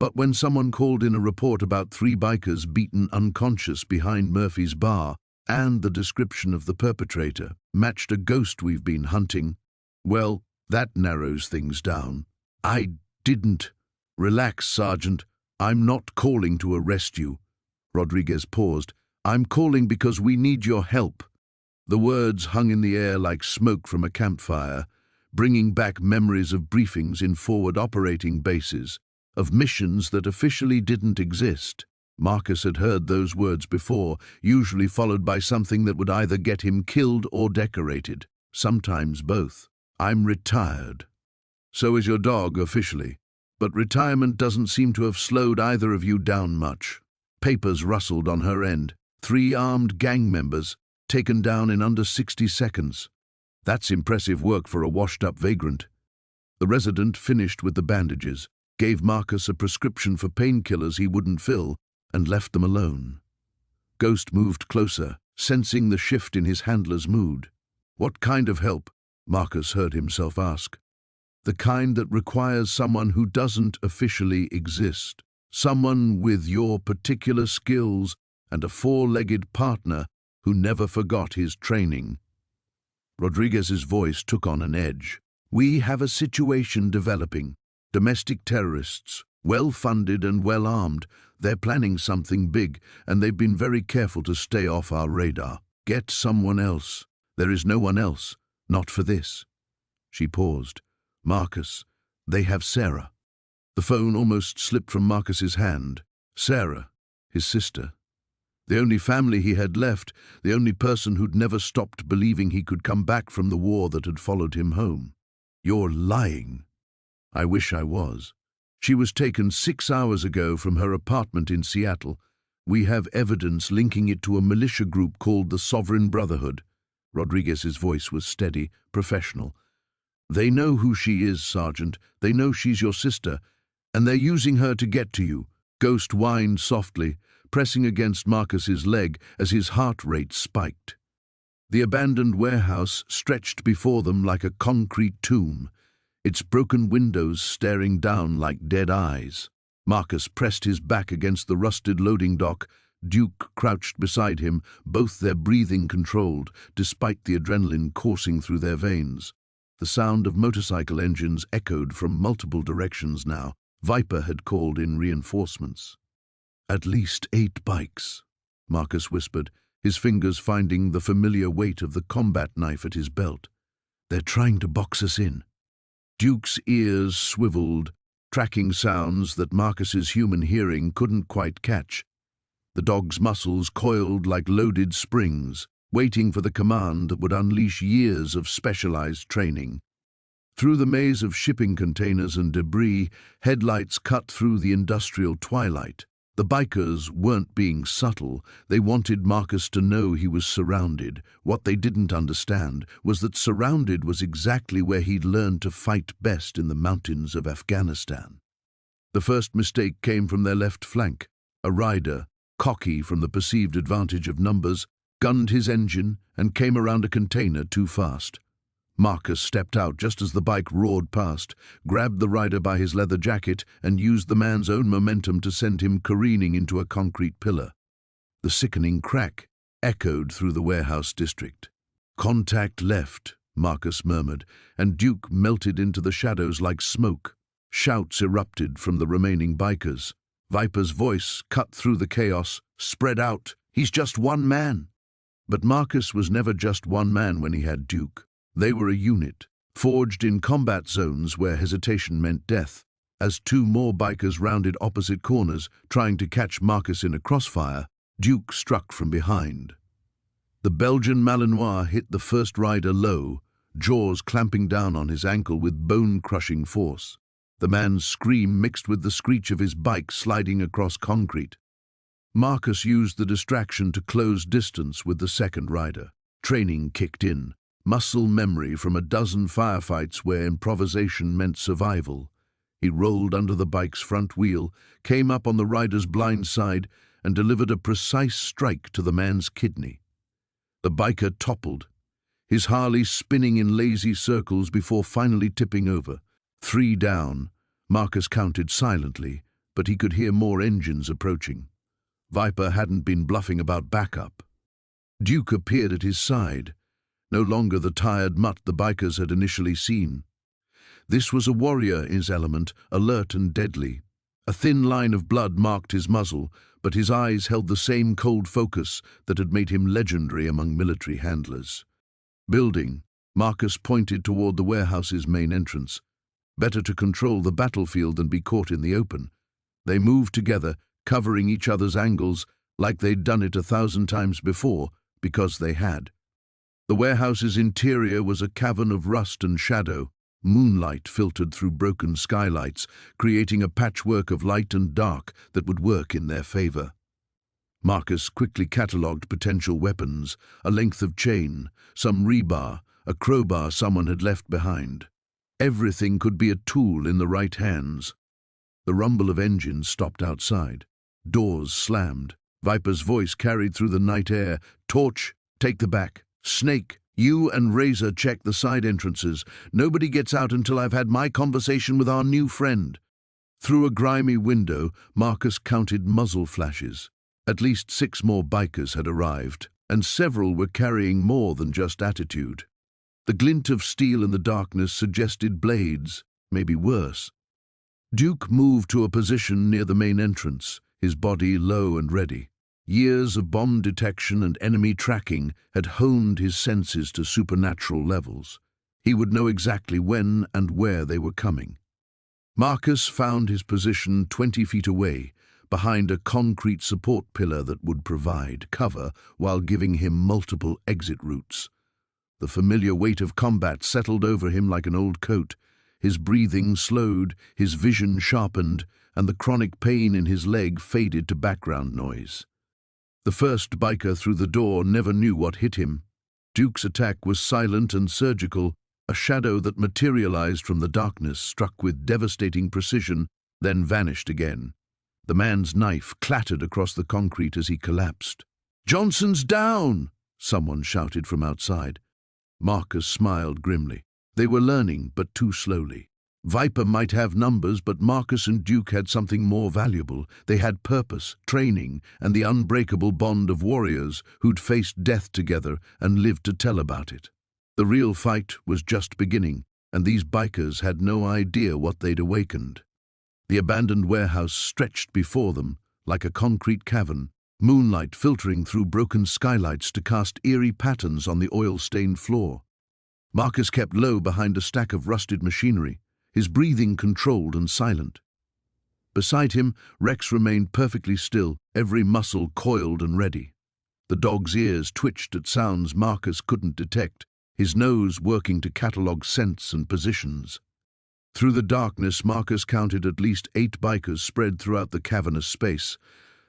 "But when someone called in a report about 3 bikers beaten unconscious behind Murphy's bar, and the description of the perpetrator matched a ghost we've been hunting, well, that narrows things down." "I didn't." "Relax, Sergeant. I'm not calling to arrest you." Rodriguez paused. "I'm calling because we need your help." The words hung in the air like smoke from a campfire, bringing back memories of briefings in forward operating bases, of missions that officially didn't exist. Marcus had heard those words before, usually followed by something that would either get him killed or decorated, sometimes both. "I'm retired." "So is your dog officially. But retirement doesn't seem to have slowed either of you down much." Papers rustled on her end. 3 armed gang members, taken down in under 60 seconds. That's impressive work for a washed-up vagrant. The resident finished with the bandages, gave Marcus a prescription for painkillers he wouldn't fill, and left them alone. Ghost moved closer, sensing the shift in his handler's mood. "What kind of help?" Marcus heard himself ask. "The kind that requires someone who doesn't officially exist. Someone with your particular skills and a 4-legged partner who never forgot his training." Rodriguez's voice took on an edge. "We have a situation developing. Domestic terrorists, well-funded and well-armed. They're planning something big, and they've been very careful to stay off our radar. Get someone else. There is no one else. Not for this." She paused. "Marcus, they have Sarah." The phone almost slipped from Marcus's hand. Sarah, his sister. The only family he had left, the only person who'd never stopped believing he could come back from the war that had followed him home. "You're lying." "I wish I was." "She was taken 6 hours ago from her apartment in Seattle. We have evidence linking it to a militia group called the Sovereign Brotherhood." Rodriguez's voice was steady, professional. "They know who she is, Sergeant. They know she's your sister, And they're using her to get to you. Ghost whined softly, pressing against Marcus's leg as his heart rate spiked. The abandoned warehouse stretched before them like a concrete tomb, its broken windows staring down like dead eyes. Marcus pressed his back against the rusted loading dock. Duke crouched beside him, both their breathing controlled, despite the adrenaline coursing through their veins. The sound of motorcycle engines echoed from multiple directions now. Viper had called in reinforcements. "At least 8 bikes," Marcus whispered, his fingers finding the familiar weight of the combat knife at his belt. "They're trying to box us in." Duke's ears swiveled, tracking sounds that Marcus's human hearing couldn't quite catch. The dog's muscles coiled like loaded springs, waiting for the command that would unleash years of specialized training. Through the maze of shipping containers and debris, headlights cut through the industrial twilight. The bikers weren't being subtle. They wanted Marcus to know he was surrounded. What they didn't understand was that surrounded was exactly where he'd learned to fight best in the mountains of Afghanistan. The first mistake came from their left flank. A rider, cocky from the perceived advantage of numbers, gunned his engine and came around a container too fast. Marcus stepped out just as the bike roared past, grabbed the rider by his leather jacket, and used the man's own momentum to send him careening into a concrete pillar. The sickening crack echoed through the warehouse district. "Contact left," Marcus murmured, and Duke melted into the shadows like smoke. Shouts erupted from the remaining bikers. Viper's voice cut through the chaos. "Spread out! He's just one man!" But Marcus was never just one man when he had Duke. They were a unit, forged in combat zones where hesitation meant death. As 2 more bikers rounded opposite corners, trying to catch Marcus in a crossfire, Duke struck from behind. The Belgian Malinois hit the first rider low, jaws clamping down on his ankle with bone-crushing force. The man's scream mixed with the screech of his bike sliding across concrete. Marcus used the distraction to close distance with the second rider. Training kicked in. Muscle memory from a dozen firefights where improvisation meant survival. He rolled under the bike's front wheel, came up on the rider's blind side, and delivered a precise strike to the man's kidney. The biker toppled, his Harley spinning in lazy circles before finally tipping over. 3 down. Marcus counted silently, but he could hear more engines approaching. Viper hadn't been bluffing about backup. Duke appeared at his side, no longer the tired mutt the bikers had initially seen. This was a warrior in his element, alert and deadly. A thin line of blood marked his muzzle, but his eyes held the same cold focus that had made him legendary among military handlers. Building, Marcus pointed toward the warehouse's main entrance. Better to control the battlefield than be caught in the open. They moved together, covering each other's angles like they'd done it 1,000 times before, because they had. The warehouse's interior was a cavern of rust and shadow. Moonlight filtered through broken skylights, creating a patchwork of light and dark that would work in their favor. Marcus quickly catalogued potential weapons, a length of chain, some rebar, a crowbar someone had left behind. Everything could be a tool in the right hands. The rumble of engines stopped outside. Doors slammed. Viper's voice carried through the night air. "Torch, take the back. Snake, you and Razor check the side entrances. Nobody gets out until I've had my conversation with our new friend." Through a grimy window, Marcus counted muzzle flashes. At least 6 more bikers had arrived, and several were carrying more than just attitude. The glint of steel in the darkness suggested blades, maybe worse. Duke moved to a position near the main entrance, his body low and ready. Years of bomb detection and enemy tracking had honed his senses to supernatural levels. He would know exactly when and where they were coming. Marcus found his position 20 feet away, behind a concrete support pillar that would provide cover while giving him multiple exit routes. The familiar weight of combat settled over him like an old coat. His breathing slowed, his vision sharpened, and the chronic pain in his leg faded to background noise. The first biker through the door never knew what hit him. Duke's attack was silent and surgical, a shadow that materialized from the darkness struck with devastating precision then vanished again. The man's knife clattered across the concrete as he collapsed. "Johnson's down!" someone shouted from outside. Marcus smiled grimly. They were learning, but too slowly. Viper might have numbers, but Marcus and Duke had something more valuable. They had purpose, training, and the unbreakable bond of warriors who'd faced death together and lived to tell about it. The real fight was just beginning, and these bikers had no idea what they'd awakened. The abandoned warehouse stretched before them like a concrete cavern, moonlight filtering through broken skylights to cast eerie patterns on the oil-stained floor. Marcus kept low behind a stack of rusted machinery, his breathing controlled and silent. Beside him, Rex remained perfectly still, every muscle coiled and ready. The dog's ears twitched at sounds Marcus couldn't detect, his nose working to catalogue scents and positions. Through the darkness, Marcus counted at least 8 bikers spread throughout the cavernous space.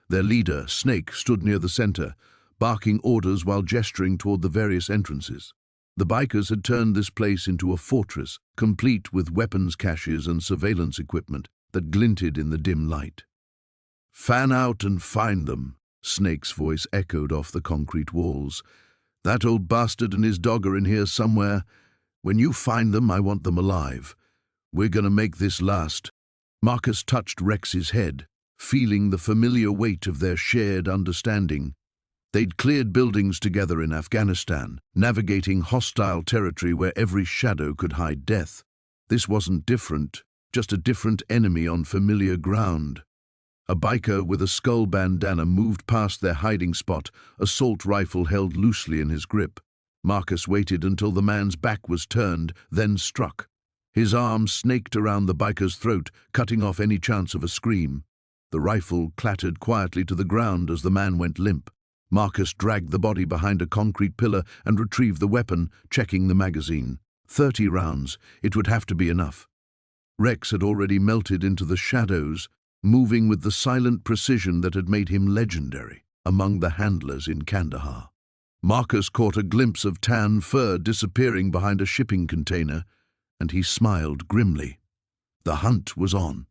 Their leader, Snake, stood near the center, barking orders while gesturing toward the various entrances. The bikers had turned this place into a fortress, complete with weapons caches and surveillance equipment that glinted in the dim light. "Fan out and find them," Snake's voice echoed off the concrete walls. "That old bastard and his dog are in here somewhere. When you find them, I want them alive. We're gonna make this last." Marcus touched Rex's head, feeling the familiar weight of their shared understanding. They'd cleared buildings together in Afghanistan, navigating hostile territory where every shadow could hide death. This wasn't different, just a different enemy on familiar ground. A biker with a skull bandana moved past their hiding spot, assault rifle held loosely in his grip. Marcus waited until the man's back was turned, then struck. His arm snaked around the biker's throat, cutting off any chance of a scream. The rifle clattered quietly to the ground as the man went limp. Marcus dragged the body behind a concrete pillar and retrieved the weapon, checking the magazine. 30 rounds. It would have to be enough. Rex had already melted into the shadows, moving with the silent precision that had made him legendary among the handlers in Kandahar. Marcus caught a glimpse of tan fur disappearing behind a shipping container, and he smiled grimly. The hunt was on.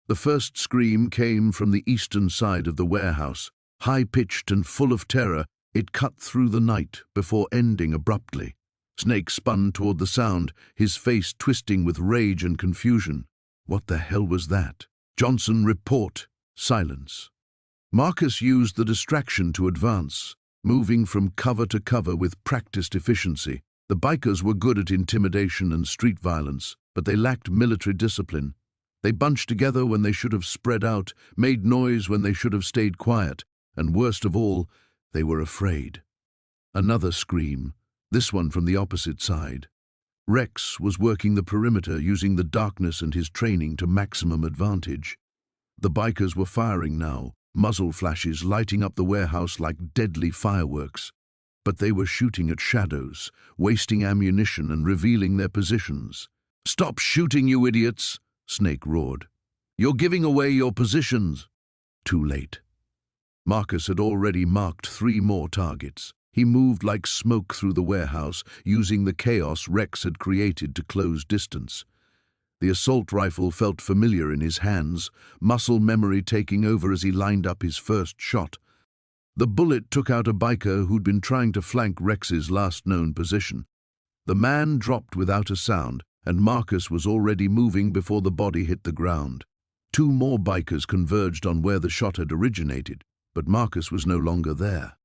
The first scream came from the eastern side of the warehouse. High-pitched and full of terror, it cut through the night before ending abruptly. Snake spun toward the sound, his face twisting with rage and confusion. What the hell was that? "Johnson, report." Silence. Marcus used the distraction to advance, moving from cover to cover with practiced efficiency. The bikers were good at intimidation and street violence, but they lacked military discipline. They bunched together when they should have spread out, made noise when they should have stayed quiet. And worst of all, they were afraid. Another scream, this one from the opposite side. Rex was working the perimeter, using the darkness and his training to maximum advantage. The bikers were firing now, muzzle flashes lighting up the warehouse like deadly fireworks. But they were shooting at shadows, wasting ammunition and revealing their positions. "Stop shooting, you idiots!" Snake roared. "You're giving away your positions." Too late. Marcus had already marked 3 more targets. He moved like smoke through the warehouse, using the chaos Rex had created to close distance. The assault rifle felt familiar in his hands, muscle memory taking over as he lined up his first shot. The bullet took out a biker who'd been trying to flank Rex's last known position. The man dropped without a sound, and Marcus was already moving before the body hit the ground. 2 more bikers converged on where the shot had originated, but Marcus was no longer there.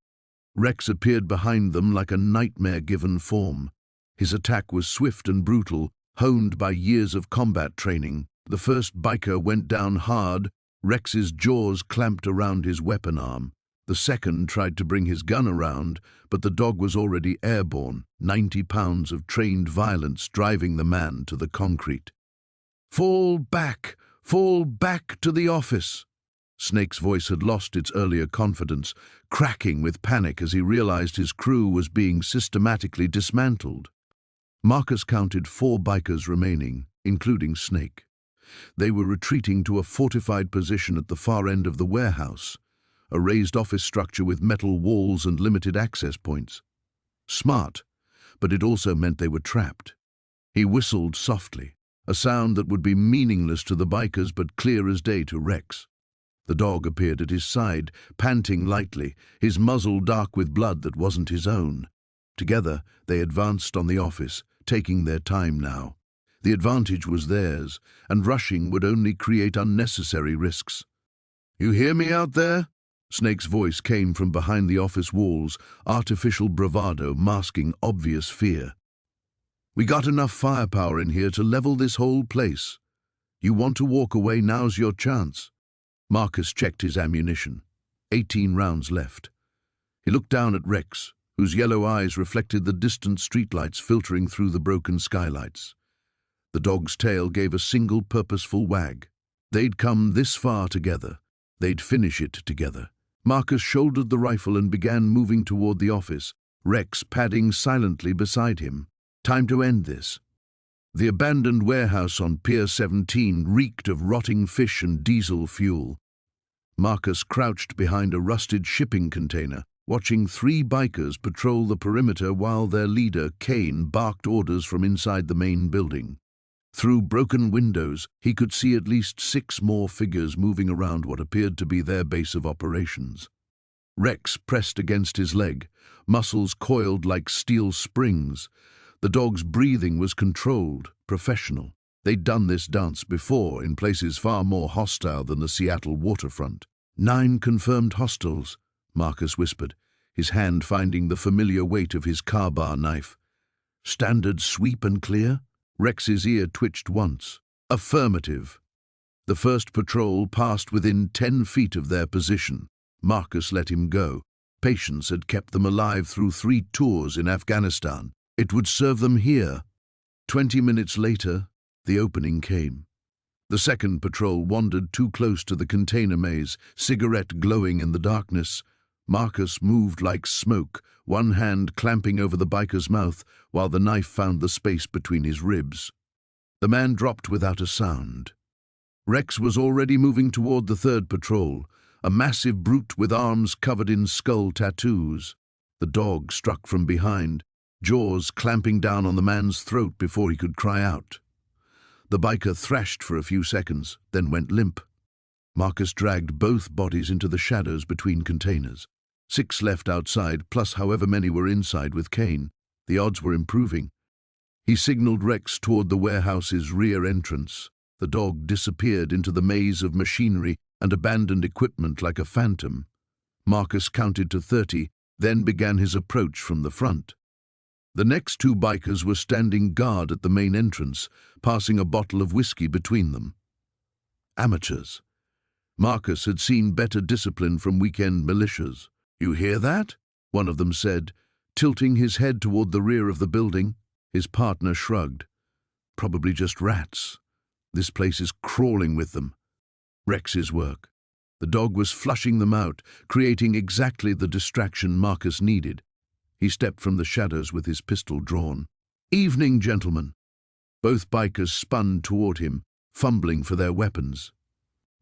Rex appeared behind them like a nightmare-given form. His attack was swift and brutal, honed by years of combat training. The first biker went down hard, Rex's jaws clamped around his weapon arm. The second tried to bring his gun around, but the dog was already airborne, 90 pounds of trained violence driving the man to the concrete. Fall back to the office." Snake's voice had lost its earlier confidence, cracking with panic as he realized his crew was being systematically dismantled. Marcus counted 4 bikers remaining, including Snake. They were retreating to a fortified position at the far end of the warehouse, a raised office structure with metal walls and limited access points. Smart, but it also meant they were trapped. He whistled softly, a sound that would be meaningless to the bikers but clear as day to Rex. The dog appeared at his side, panting lightly, his muzzle dark with blood that wasn't his own. Together, they advanced on the office, taking their time now. The advantage was theirs, and rushing would only create unnecessary risks. "You hear me out there?" Snake's voice came from behind the office walls, artificial bravado masking obvious fear. "We got enough firepower in here to level this whole place. You want to walk away, now's your chance." Marcus checked his ammunition. 18 rounds left. He looked down at Rex, whose yellow eyes reflected the distant streetlights filtering through the broken skylights. The dog's tail gave a single purposeful wag. They'd come this far together. They'd finish it together. Marcus shouldered the rifle and began moving toward the office, Rex padding silently beside him. Time to end this. The abandoned warehouse on Pier 17 reeked of rotting fish and diesel fuel. Marcus crouched behind a rusted shipping container, watching 3 bikers patrol the perimeter while their leader, Kane, barked orders from inside the main building. Through broken windows, he could see at least 6 more figures moving around what appeared to be their base of operations. Rex pressed against his leg, muscles coiled like steel springs. The dog's breathing was controlled, professional. They'd done this dance before in places far more hostile than the Seattle waterfront. 9 confirmed hostiles, Marcus whispered, his hand finding the familiar weight of his car-bar knife. Standard sweep and clear? Rex's ear twitched once. Affirmative. The first patrol passed within 10 feet of their position. Marcus let him go. Patience had kept them alive through 3 tours in Afghanistan. It would serve them here. 20 minutes later, the opening came. The second patrol wandered too close to the container maze, cigarette glowing in the darkness. Marcus moved like smoke, one hand clamping over the biker's mouth while the knife found the space between his ribs. The man dropped without a sound. Rex was already moving toward the third patrol, a massive brute with arms covered in skull tattoos. The dog struck from behind, jaws clamping down on the man's throat before he could cry out. The biker thrashed for a few seconds, then went limp. Marcus dragged both bodies into the shadows between containers. 6 left outside, plus however many were inside with Kane. The odds were improving. He signaled Rex toward the warehouse's rear entrance. The dog disappeared into the maze of machinery and abandoned equipment like a phantom. Marcus counted to 30, then began his approach from the front. The next 2 bikers were standing guard at the main entrance, passing a bottle of whiskey between them. Amateurs. Marcus had seen better discipline from weekend militias. "You hear that?" one of them said, tilting his head toward the rear of the building. His partner shrugged. "Probably just rats. This place is crawling with them." Rex's work. The dog was flushing them out, creating exactly the distraction Marcus needed. He stepped from the shadows with his pistol drawn. "Evening, gentlemen." Both bikers spun toward him, fumbling for their weapons.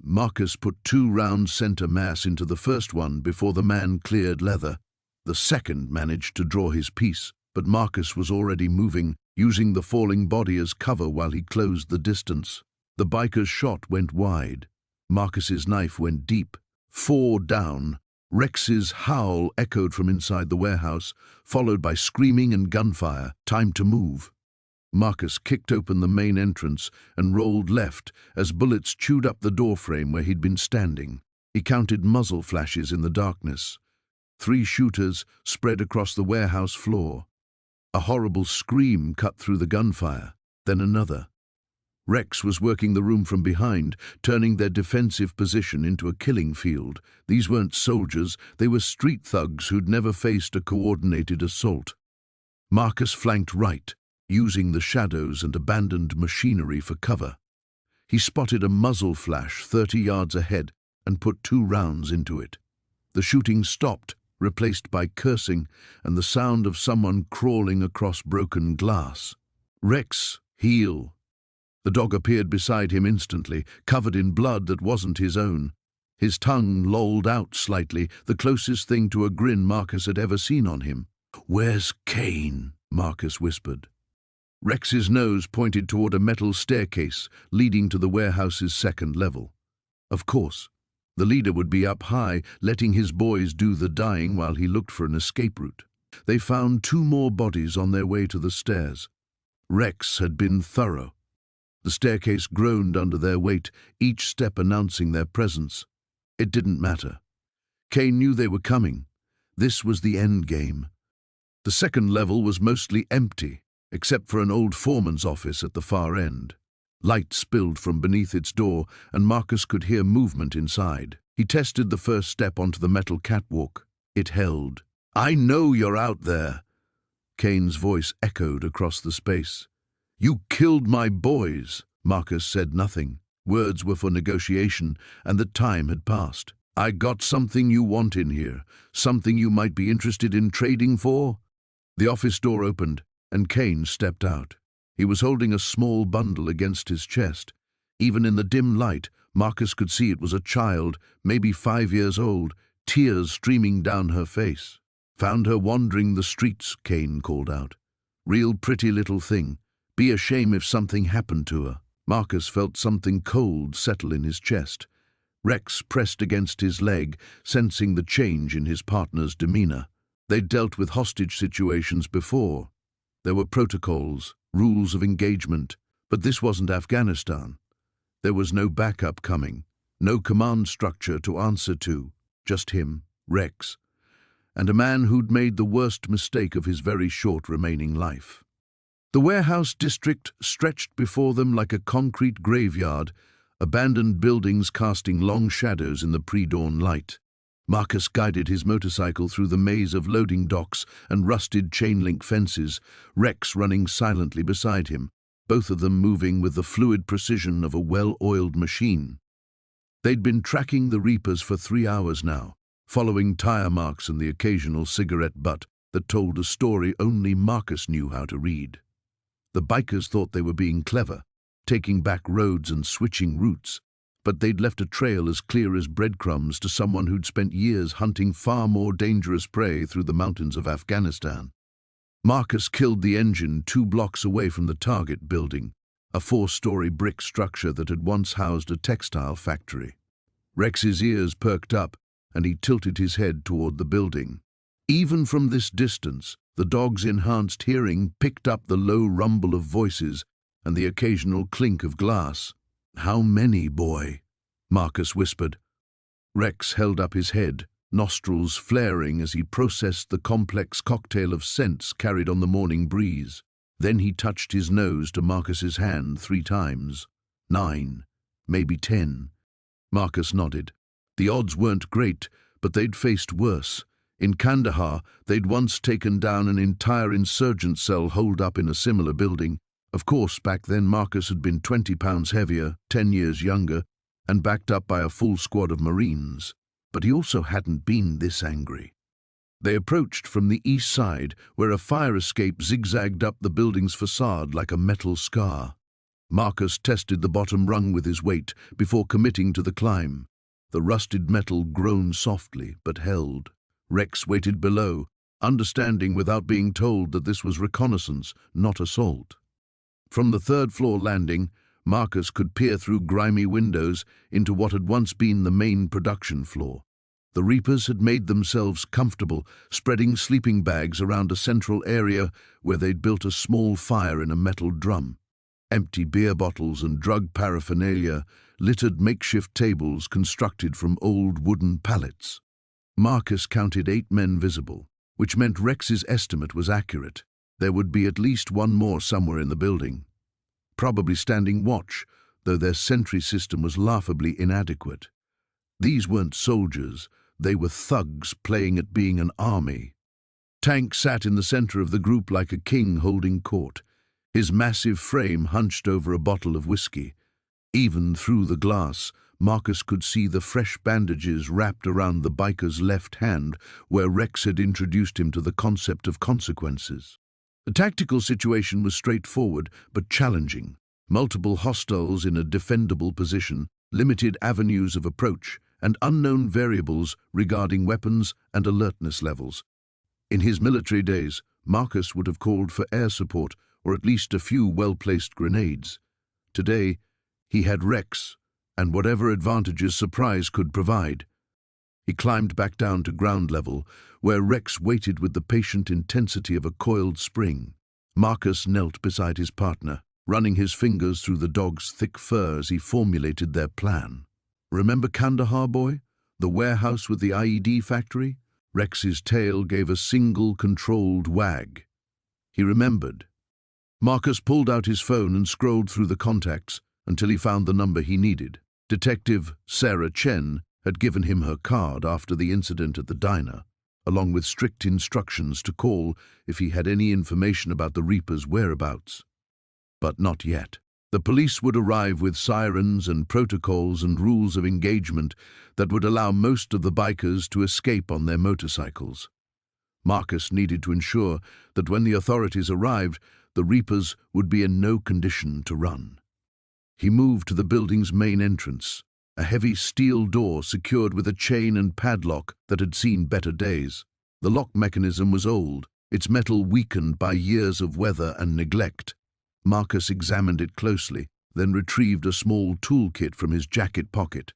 Marcus put 2 rounds center mass into the first one before the man cleared leather. The second managed to draw his piece, but Marcus was already moving, using the falling body as cover while he closed the distance. The biker's shot went wide. Marcus's knife went deep. 4 down. Rex's howl echoed from inside the warehouse, followed by screaming and gunfire. Time to move. Marcus kicked open the main entrance and rolled left as bullets chewed up the doorframe where he'd been standing. He counted muzzle flashes in the darkness. 3 shooters spread across the warehouse floor. A horrible scream cut through the gunfire, then another. Rex was working the room from behind, turning their defensive position into a killing field. These weren't soldiers, they were street thugs who'd never faced a coordinated assault. Marcus flanked right, using the shadows and abandoned machinery for cover. He spotted a muzzle flash 30 yards ahead and put 2 rounds into it. The shooting stopped, replaced by cursing and the sound of someone crawling across broken glass. "Rex, heel." The dog appeared beside him instantly, covered in blood that wasn't his own. His tongue lolled out slightly, the closest thing to a grin Marcus had ever seen on him. "Where's Kane?" Marcus whispered. Rex's nose pointed toward a metal staircase leading to the warehouse's second level. Of course, the leader would be up high, letting his boys do the dying while he looked for an escape route. They found 2 more bodies on their way to the stairs. Rex had been thorough. The staircase groaned under their weight, each step announcing their presence. It didn't matter. Kane knew they were coming. This was the end game. The second level was mostly empty, except for an old foreman's office at the far end. Light spilled from beneath its door, and Marcus could hear movement inside. He tested the first step onto the metal catwalk. It held. "I know you're out there." Kane's voice echoed across the space. "You killed my boys." Marcus said nothing. Words were for negotiation, and the time had passed. "I got something you want in here, something you might be interested in trading for?" The office door opened, and Kane stepped out. He was holding a small bundle against his chest. Even in the dim light, Marcus could see it was a child, maybe 5 years old, tears streaming down her face. "Found her wandering the streets," Kane called out. "Real pretty little thing. Be a shame if something happened to her." Marcus felt something cold settle in his chest. Rex pressed against his leg, sensing the change in his partner's demeanor. They'd dealt with hostage situations before. There were protocols, rules of engagement, but this wasn't Afghanistan. There was no backup coming, no command structure to answer to, just him, Rex, and a man who'd made the worst mistake of his very short remaining life. The warehouse district stretched before them like a concrete graveyard, abandoned buildings casting long shadows in the pre-dawn light. Marcus guided his motorcycle through the maze of loading docks and rusted chain-link fences, Rex running silently beside him, both of them moving with the fluid precision of a well-oiled machine. They'd been tracking the Reapers for 3 hours now, following tire marks and the occasional cigarette butt that told a story only Marcus knew how to read. The bikers thought they were being clever, taking back roads and switching routes, but they'd left a trail as clear as breadcrumbs to someone who'd spent years hunting far more dangerous prey through the mountains of Afghanistan. Marcus killed the engine 2 blocks away from the target building, a 4-story brick structure that had once housed a textile factory. Rex's ears perked up, and he tilted his head toward the building. Even from this distance, the dog's enhanced hearing picked up the low rumble of voices and the occasional clink of glass. "How many, boy?" Marcus whispered. Rex held up his head, nostrils flaring as he processed the complex cocktail of scents carried on the morning breeze. Then he touched his nose to Marcus's hand 3 times. 9, maybe 10. Marcus nodded. The odds weren't great, but they'd faced worse. In Kandahar, they'd once taken down an entire insurgent cell holed up in a similar building. Of course, back then Marcus had been 20 pounds heavier, 10 years younger, and backed up by a full squad of Marines. But he also hadn't been this angry. They approached from the east side, where a fire escape zigzagged up the building's facade like a metal scar. Marcus tested the bottom rung with his weight before committing to the climb. The rusted metal groaned softly, but held. Rex waited below, understanding without being told that this was reconnaissance, not assault. From the 3rd-floor landing, Marcus could peer through grimy windows into what had once been the main production floor. The Reapers had made themselves comfortable, spreading sleeping bags around a central area where they'd built a small fire in a metal drum. Empty beer bottles and drug paraphernalia littered makeshift tables constructed from old wooden pallets. Marcus counted 8 men visible, which meant Rex's estimate was accurate. There would be at least 1 more somewhere in the building. Probably standing watch, though their sentry system was laughably inadequate. These weren't soldiers, they were thugs playing at being an army. Tank sat in the center of the group like a king holding court, his massive frame hunched over a bottle of whiskey. Even through the glass, Marcus could see the fresh bandages wrapped around the biker's left hand, where Rex had introduced him to the concept of consequences. The tactical situation was straightforward but challenging. Multiple hostiles in a defendable position, limited avenues of approach, and unknown variables regarding weapons and alertness levels. In his military days, Marcus would have called for air support or at least a few well-placed grenades. Today, he had Rex, and whatever advantages surprise could provide. He climbed back down to ground level, where Rex waited with the patient intensity of a coiled spring. Marcus knelt beside his partner, running his fingers through the dog's thick fur as he formulated their plan. Remember Kandahar, boy? The warehouse with the IED factory? Rex's tail gave a single controlled wag. He remembered. Marcus pulled out his phone and scrolled through the contacts until he found the number he needed. Detective Sarah Chen had given him her card after the incident at the diner, along with strict instructions to call if he had any information about the Reaper's whereabouts. But not yet. The police would arrive with sirens and protocols and rules of engagement that would allow most of the bikers to escape on their motorcycles. Marcus needed to ensure that when the authorities arrived, the Reapers would be in no condition to run. He moved to the building's main entrance, a heavy steel door secured with a chain and padlock that had seen better days. The lock mechanism was old, its metal weakened by years of weather and neglect. Marcus examined it closely, then retrieved a small toolkit from his jacket pocket.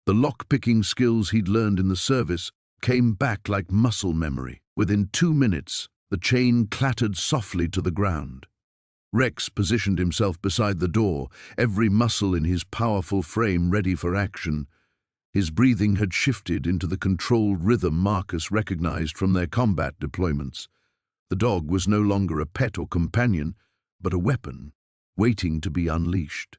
The lock-picking skills he'd learned in the service came back like muscle memory. Within 2 minutes, the chain clattered softly to the ground. Rex positioned himself beside the door, every muscle in his powerful frame ready for action. His breathing had shifted into the controlled rhythm Marcus recognized from their combat deployments. The dog was no longer a pet or companion, but a weapon, waiting to be unleashed.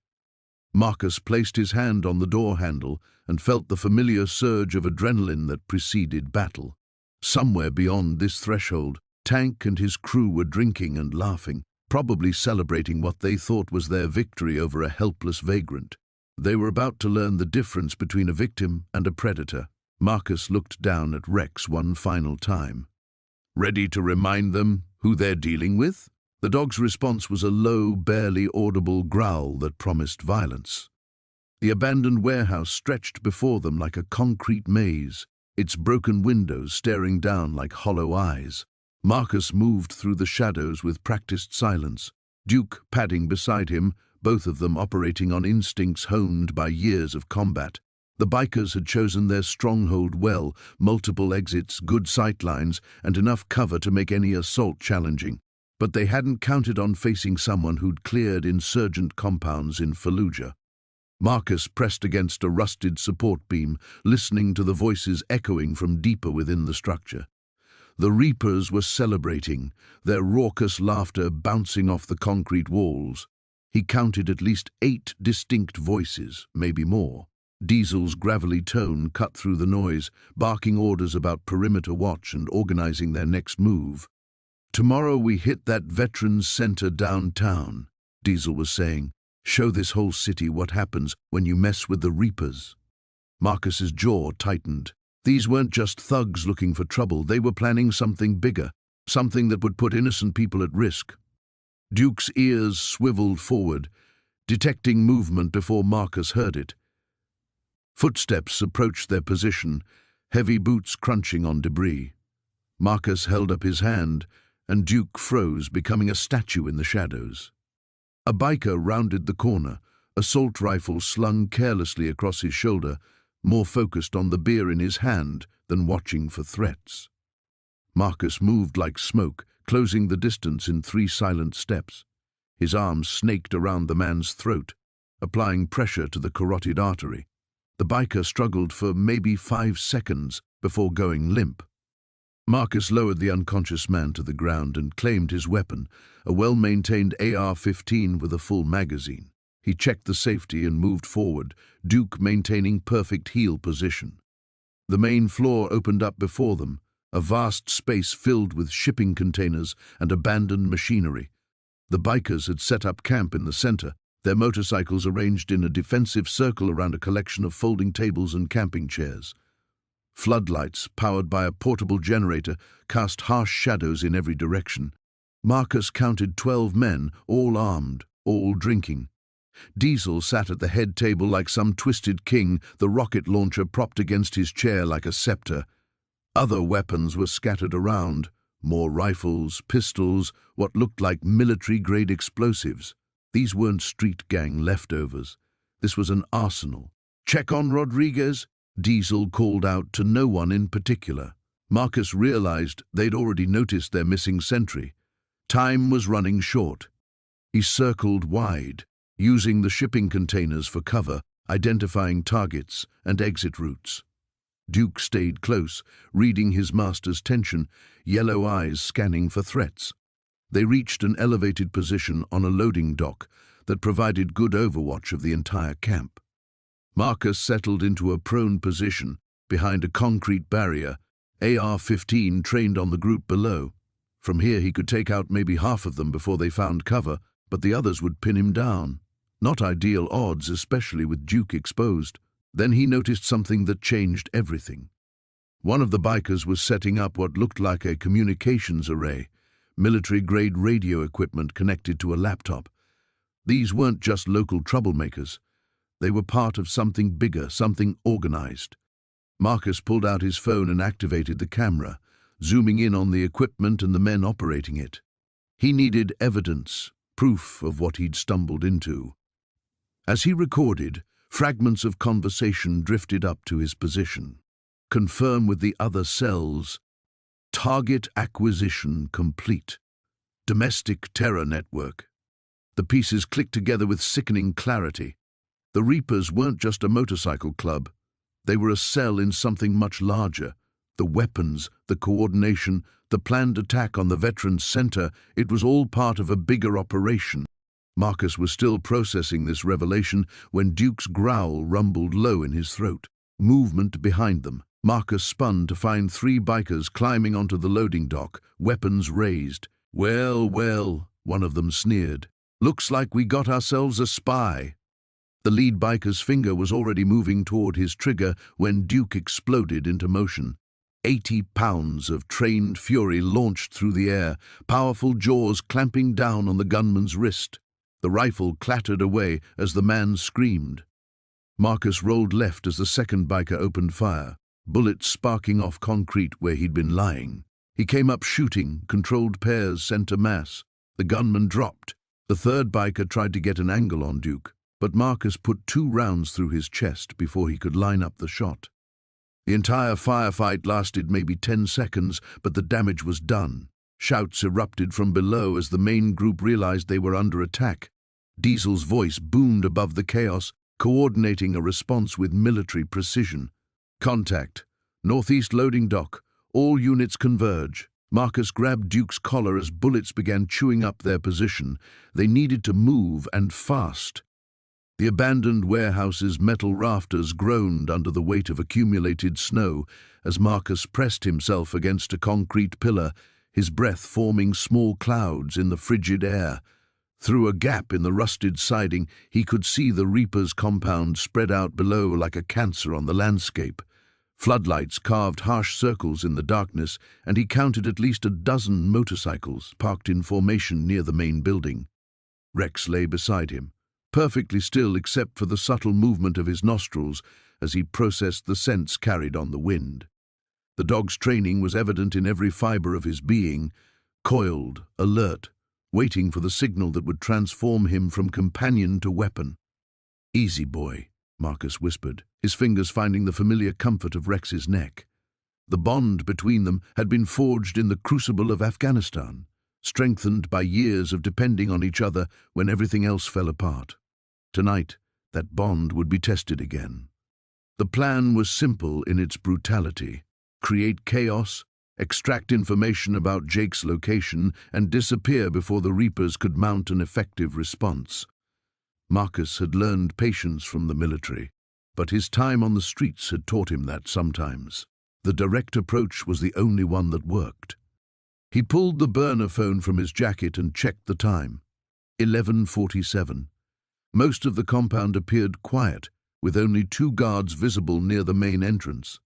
Marcus placed his hand on the door handle and felt the familiar surge of adrenaline that preceded battle. Somewhere beyond this threshold, Tank and his crew were drinking and laughing, probably celebrating what they thought was their victory over a helpless vagrant. They were about to learn the difference between a victim and a predator. Marcus looked down at Rex one final time. Ready to remind them who they're dealing with? The dog's response was a low, barely audible growl that promised violence. The abandoned warehouse stretched before them like a concrete maze, its broken windows staring down like hollow eyes. Marcus moved through the shadows with practiced silence, Duke padding beside him, both of them operating on instincts honed by years of combat. The bikers had chosen their stronghold well, multiple exits, good sightlines, and enough cover to make any assault challenging. But they hadn't counted on facing someone who'd cleared insurgent compounds in Fallujah. Marcus pressed against a rusted support beam, listening to the voices echoing from deeper within the structure. The Reapers were celebrating, their raucous laughter bouncing off the concrete walls. He counted at least 8 distinct voices, maybe more. Diesel's gravelly tone cut through the noise, barking orders about perimeter watch and organizing their next move. "Tomorrow we hit that Veterans Center downtown," Diesel was saying. "Show this whole city what happens when you mess with the Reapers." Marcus's jaw tightened. These weren't just thugs looking for trouble, they were planning something bigger, something that would put innocent people at risk. Duke's ears swiveled forward, detecting movement before Marcus heard it. Footsteps approached their position, heavy boots crunching on debris. Marcus held up his hand, and Duke froze, becoming a statue in the shadows. A biker rounded the corner, assault rifle slung carelessly across his shoulder, more focused on the beer in his hand than watching for threats. Marcus moved like smoke, closing the distance in 3 silent steps. His arms snaked around the man's throat, applying pressure to the carotid artery. The biker struggled for maybe 5 seconds before going limp. Marcus lowered the unconscious man to the ground and claimed his weapon, a well-maintained AR-15 with a full magazine. He checked the safety and moved forward, Duke maintaining perfect heel position. The main floor opened up before them, a vast space filled with shipping containers and abandoned machinery. The bikers had set up camp in the center, their motorcycles arranged in a defensive circle around a collection of folding tables and camping chairs. Floodlights, powered by a portable generator, cast harsh shadows in every direction. Marcus counted 12 men, all armed, all drinking. Diesel sat at the head table like some twisted king, the rocket launcher propped against his chair like a scepter. Other weapons were scattered around, More rifles, pistols, what looked like military-grade explosives. These weren't street gang leftovers. This was an arsenal. "Check on Rodriguez," Diesel called out to no one in particular. Marcus realized they'd already noticed their missing sentry. Time was running short. He circled wide, using the shipping containers for cover, identifying targets and exit routes. Duke stayed close, reading his master's tension, yellow eyes scanning for threats. They reached an elevated position on a loading dock that provided good overwatch of the entire camp. Marcus settled into a prone position behind a concrete barrier, AR-15 trained on the group below. From here he could take out maybe half of them before they found cover, but the others would pin him down. Not ideal odds, especially with Duke exposed. Then he noticed something that changed everything. One of the bikers was setting up what looked like a communications array, military-grade radio equipment connected to a laptop. These weren't just local troublemakers. They were part of something bigger, something organized. Marcus pulled out his phone and activated the camera, zooming in on the equipment and the men operating it. He needed evidence, proof of what he'd stumbled into. As he recorded, fragments of conversation drifted up to his position. "Confirm with the other cells. Target acquisition complete. Domestic terror network." The pieces clicked together with sickening clarity. The Reapers weren't just a motorcycle club. They were a cell in something much larger. The weapons, the coordination, the planned attack on the Veterans Center, it was all part of a bigger operation. Marcus was still processing this revelation when Duke's growl rumbled low in his throat. Movement behind them. Marcus spun to find 3 bikers climbing onto the loading dock, weapons raised. "Well, well," one of them sneered. "Looks like we got ourselves a spy." The lead biker's finger was already moving toward his trigger when Duke exploded into motion. 80 pounds of trained fury launched through the air, powerful jaws clamping down on the gunman's wrist. The rifle clattered away as the man screamed. Marcus rolled left as the second biker opened fire, bullets sparking off concrete where he'd been lying. He came up shooting, controlled pairs sent to mass. The gunman dropped. The third biker tried to get an angle on Duke, but Marcus put 2 rounds through his chest before he could line up the shot. The entire firefight lasted maybe 10 seconds, but the damage was done. Shouts erupted from below as the main group realized they were under attack. Diesel's voice boomed above the chaos, coordinating a response with military precision. "Contact. Northeast loading dock. All units converge." Marcus grabbed Duke's collar as bullets began chewing up their position. They needed to move, and fast. The abandoned warehouse's metal rafters groaned under the weight of accumulated snow as Marcus pressed himself against a concrete pillar, his breath forming small clouds in the frigid air. Through a gap in the rusted siding, he could see the Reaper's compound spread out below like a cancer on the landscape. Floodlights carved harsh circles in the darkness, and he counted at least a dozen motorcycles parked in formation near the main building. Rex lay beside him, perfectly still except for the subtle movement of his nostrils as he processed the scents carried on the wind. The dog's training was evident in every fiber of his being, coiled, alert, waiting for the signal that would transform him from companion to weapon. "Easy, boy," Marcus whispered, his fingers finding the familiar comfort of Rex's neck. The bond between them had been forged in the crucible of Afghanistan, strengthened by years of depending on each other when everything else fell apart. Tonight, that bond would be tested again. The plan was simple in its brutality: create chaos, extract information about Jake's location, and disappear before the Reapers could mount an effective response. Marcus had learned patience from the military, but his time on the streets had taught him that sometimes the direct approach was the only one that worked. He pulled the burner phone from his jacket and checked the time. 11:47. Most of the compound appeared quiet, with only 2 guards visible near the main entrance.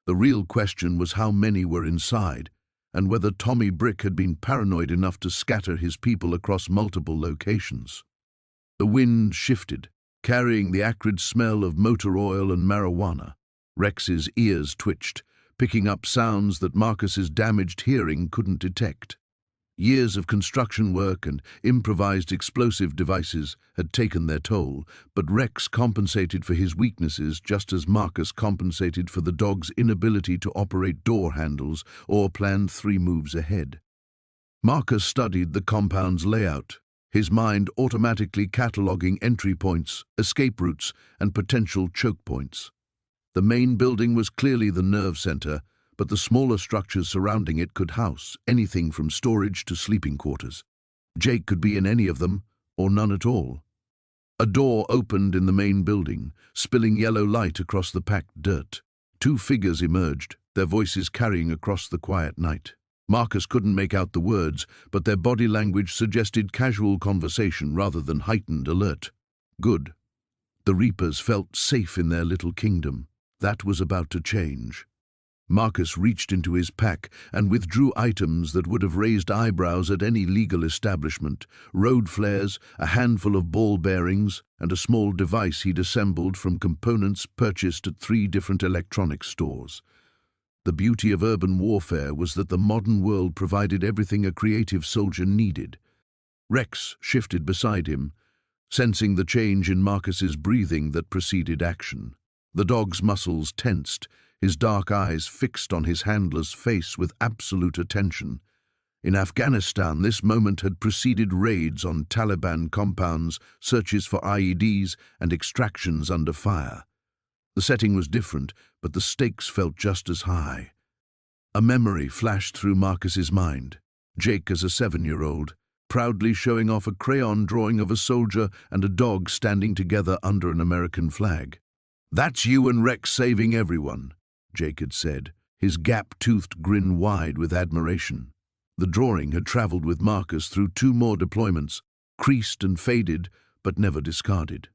The real question was how many were inside, and whether Tommy Brick had been paranoid enough to scatter his people across multiple locations. The wind shifted, carrying the acrid smell of motor oil and marijuana. Rex's ears twitched, picking up sounds that Marcus's damaged hearing couldn't detect. Years of construction work and improvised explosive devices had taken their toll, but Rex compensated for his weaknesses just as Marcus compensated for the dog's inability to operate door handles or plan 3 moves ahead. Marcus studied the compound's layout, his mind automatically cataloguing entry points, escape routes, and potential choke points. The main building was clearly the nerve center, but the smaller structures surrounding it could house anything from storage to sleeping quarters. Jake could be in any of them, or none at all. A door opened in the main building, spilling yellow light across the packed dirt. 2 figures emerged, their voices carrying across the quiet night. Marcus couldn't make out the words, but their body language suggested casual conversation rather than heightened alert. Good. The Reapers felt safe in their little kingdom. That was about to change. Marcus reached into his pack and withdrew items that would have raised eyebrows at any legal establishment: road flares, a handful of ball bearings, and a small device he'd assembled from components purchased at 3 different electronics stores. The beauty of urban warfare was that the modern world provided everything a creative soldier needed. Rex shifted beside him, sensing the change in Marcus's breathing that preceded action. The dog's muscles tensed, his dark eyes fixed on his handler's face with absolute attention. In Afghanistan, this moment had preceded raids on Taliban compounds, searches for IEDs, and extractions under fire. The setting was different, but the stakes felt just as high. A memory flashed through Marcus's mind. Jake as a 7-year-old, proudly showing off a crayon drawing of a soldier and a dog standing together under an American flag. "That's you and Rex saving everyone," Jake had said, his gap-toothed grin wide with admiration. The drawing had traveled with Marcus through 2 more deployments, creased and faded, but never discarded.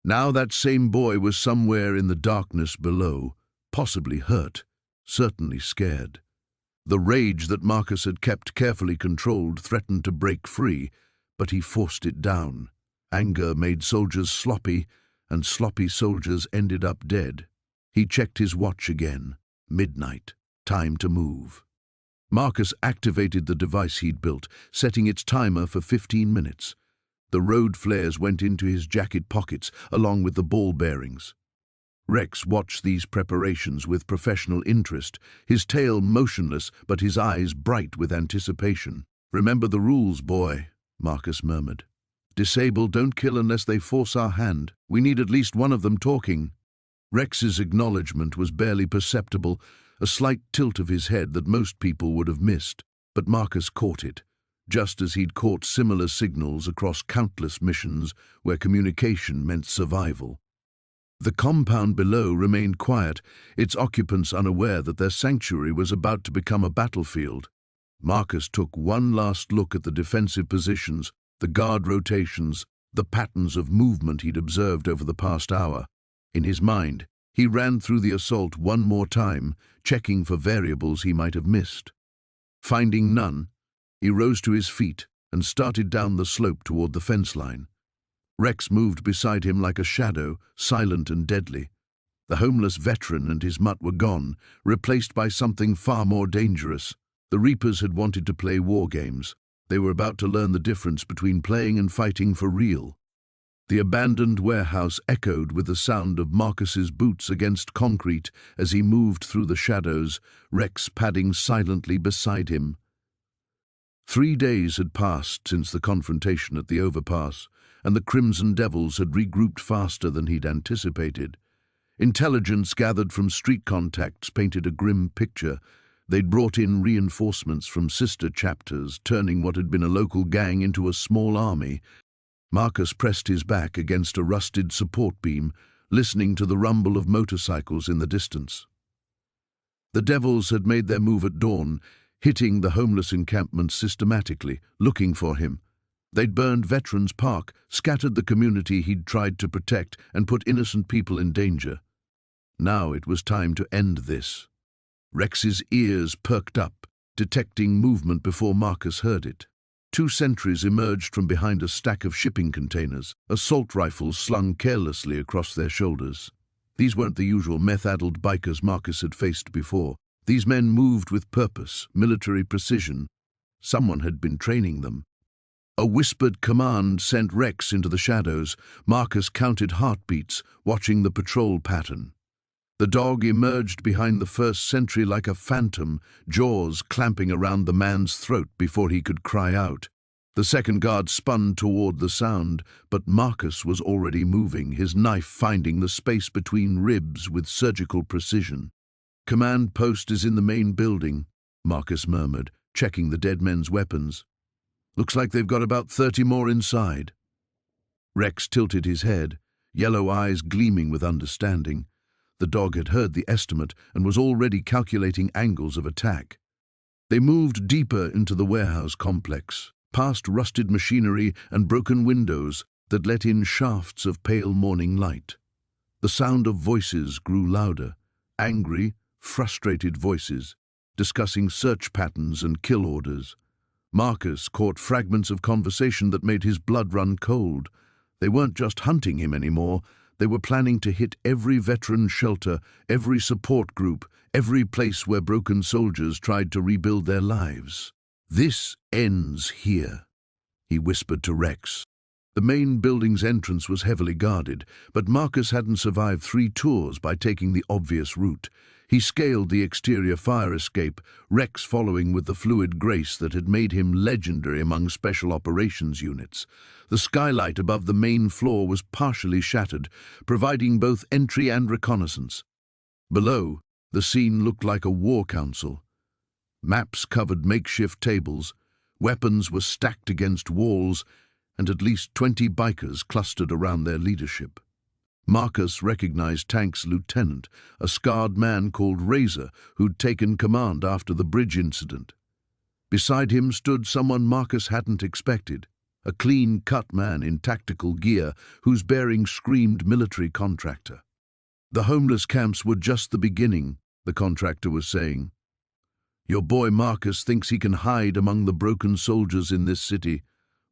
Now that same boy was somewhere in the darkness below, possibly hurt, certainly scared. The rage that Marcus had kept carefully controlled threatened to break free, but he forced it down. Anger made soldiers sloppy, and sloppy soldiers ended up dead. He checked his watch again. Midnight. Time to move. Marcus activated the device he'd built, setting its timer for 15 minutes. The road flares went into his jacket pockets, along with the ball bearings. Rex watched these preparations with professional interest, his tail motionless but his eyes bright with anticipation. "Remember the rules, boy," Marcus murmured. "Disable, don't kill unless they force our hand. We need at least one of them talking." Rex's acknowledgement was barely perceptible, a slight tilt of his head that most people would have missed, but Marcus caught it, just as he'd caught similar signals across countless missions where communication meant survival. The compound below remained quiet, its occupants unaware that their sanctuary was about to become a battlefield. Marcus took one last look at the defensive positions, the guard rotations, the patterns of movement he'd observed over the past hour. In his mind, he ran through the assault one more time, checking for variables he might have missed. Finding none, he rose to his feet and started down the slope toward the fence line. Rex moved beside him like a shadow, silent and deadly. The homeless veteran and his mutt were gone, replaced by something far more dangerous. The Reapers had wanted to play war games. They were about to learn the difference between playing and fighting for real. The abandoned warehouse echoed with the sound of Marcus's boots against concrete as he moved through the shadows, Rex padding silently beside him. 3 days had passed since the confrontation at the overpass, and the Crimson Devils had regrouped faster than he'd anticipated. Intelligence gathered from street contacts painted a grim picture. They'd brought in reinforcements from sister chapters, turning what had been a local gang into a small army. Marcus pressed his back against a rusted support beam, listening to the rumble of motorcycles in the distance. The Devils had made their move at dawn, hitting the homeless encampment systematically, looking for him. They'd burned Veterans Park, scattered the community he'd tried to protect, and put innocent people in danger. Now it was time to end this. Rex's ears perked up, detecting movement before Marcus heard it. 2 sentries emerged from behind a stack of shipping containers, assault rifles slung carelessly across their shoulders. These weren't the usual meth-addled bikers Marcus had faced before. These men moved with purpose, military precision. Someone had been training them. A whispered command sent Rex into the shadows. Marcus counted heartbeats, watching the patrol pattern. The dog emerged behind the first sentry like a phantom, jaws clamping around the man's throat before he could cry out. The second guard spun toward the sound, but Marcus was already moving, his knife finding the space between ribs with surgical precision. "Command post is in the main building," Marcus murmured, checking the dead men's weapons. "Looks like they've got about 30 more inside." Rex tilted his head, yellow eyes gleaming with understanding. The dog had heard the estimate and was already calculating angles of attack. They moved deeper into the warehouse complex, past rusted machinery and broken windows that let in shafts of pale morning light. The sound of voices grew louder, angry, frustrated voices, discussing search patterns and kill orders. Marcus caught fragments of conversation that made his blood run cold. They weren't just hunting him anymore. They were planning to hit every veteran shelter, every support group, every place where broken soldiers tried to rebuild their lives. "This ends here," he whispered to Rex. The main building's entrance was heavily guarded, but Marcus hadn't survived 3 tours by taking the obvious route. He scaled the exterior fire escape, Rex following with the fluid grace that had made him legendary among special operations units. The skylight above the main floor was partially shattered, providing both entry and reconnaissance. Below, the scene looked like a war council. Maps covered makeshift tables, weapons were stacked against walls, and at least 20 bikers clustered around their leadership. Marcus recognized Tank's lieutenant, a scarred man called Razor, who'd taken command after the bridge incident. Beside him stood someone Marcus hadn't expected, a clean-cut man in tactical gear whose bearing screamed military contractor. "The homeless camps were just the beginning," the contractor was saying. "Your boy Marcus thinks he can hide among the broken soldiers in this city.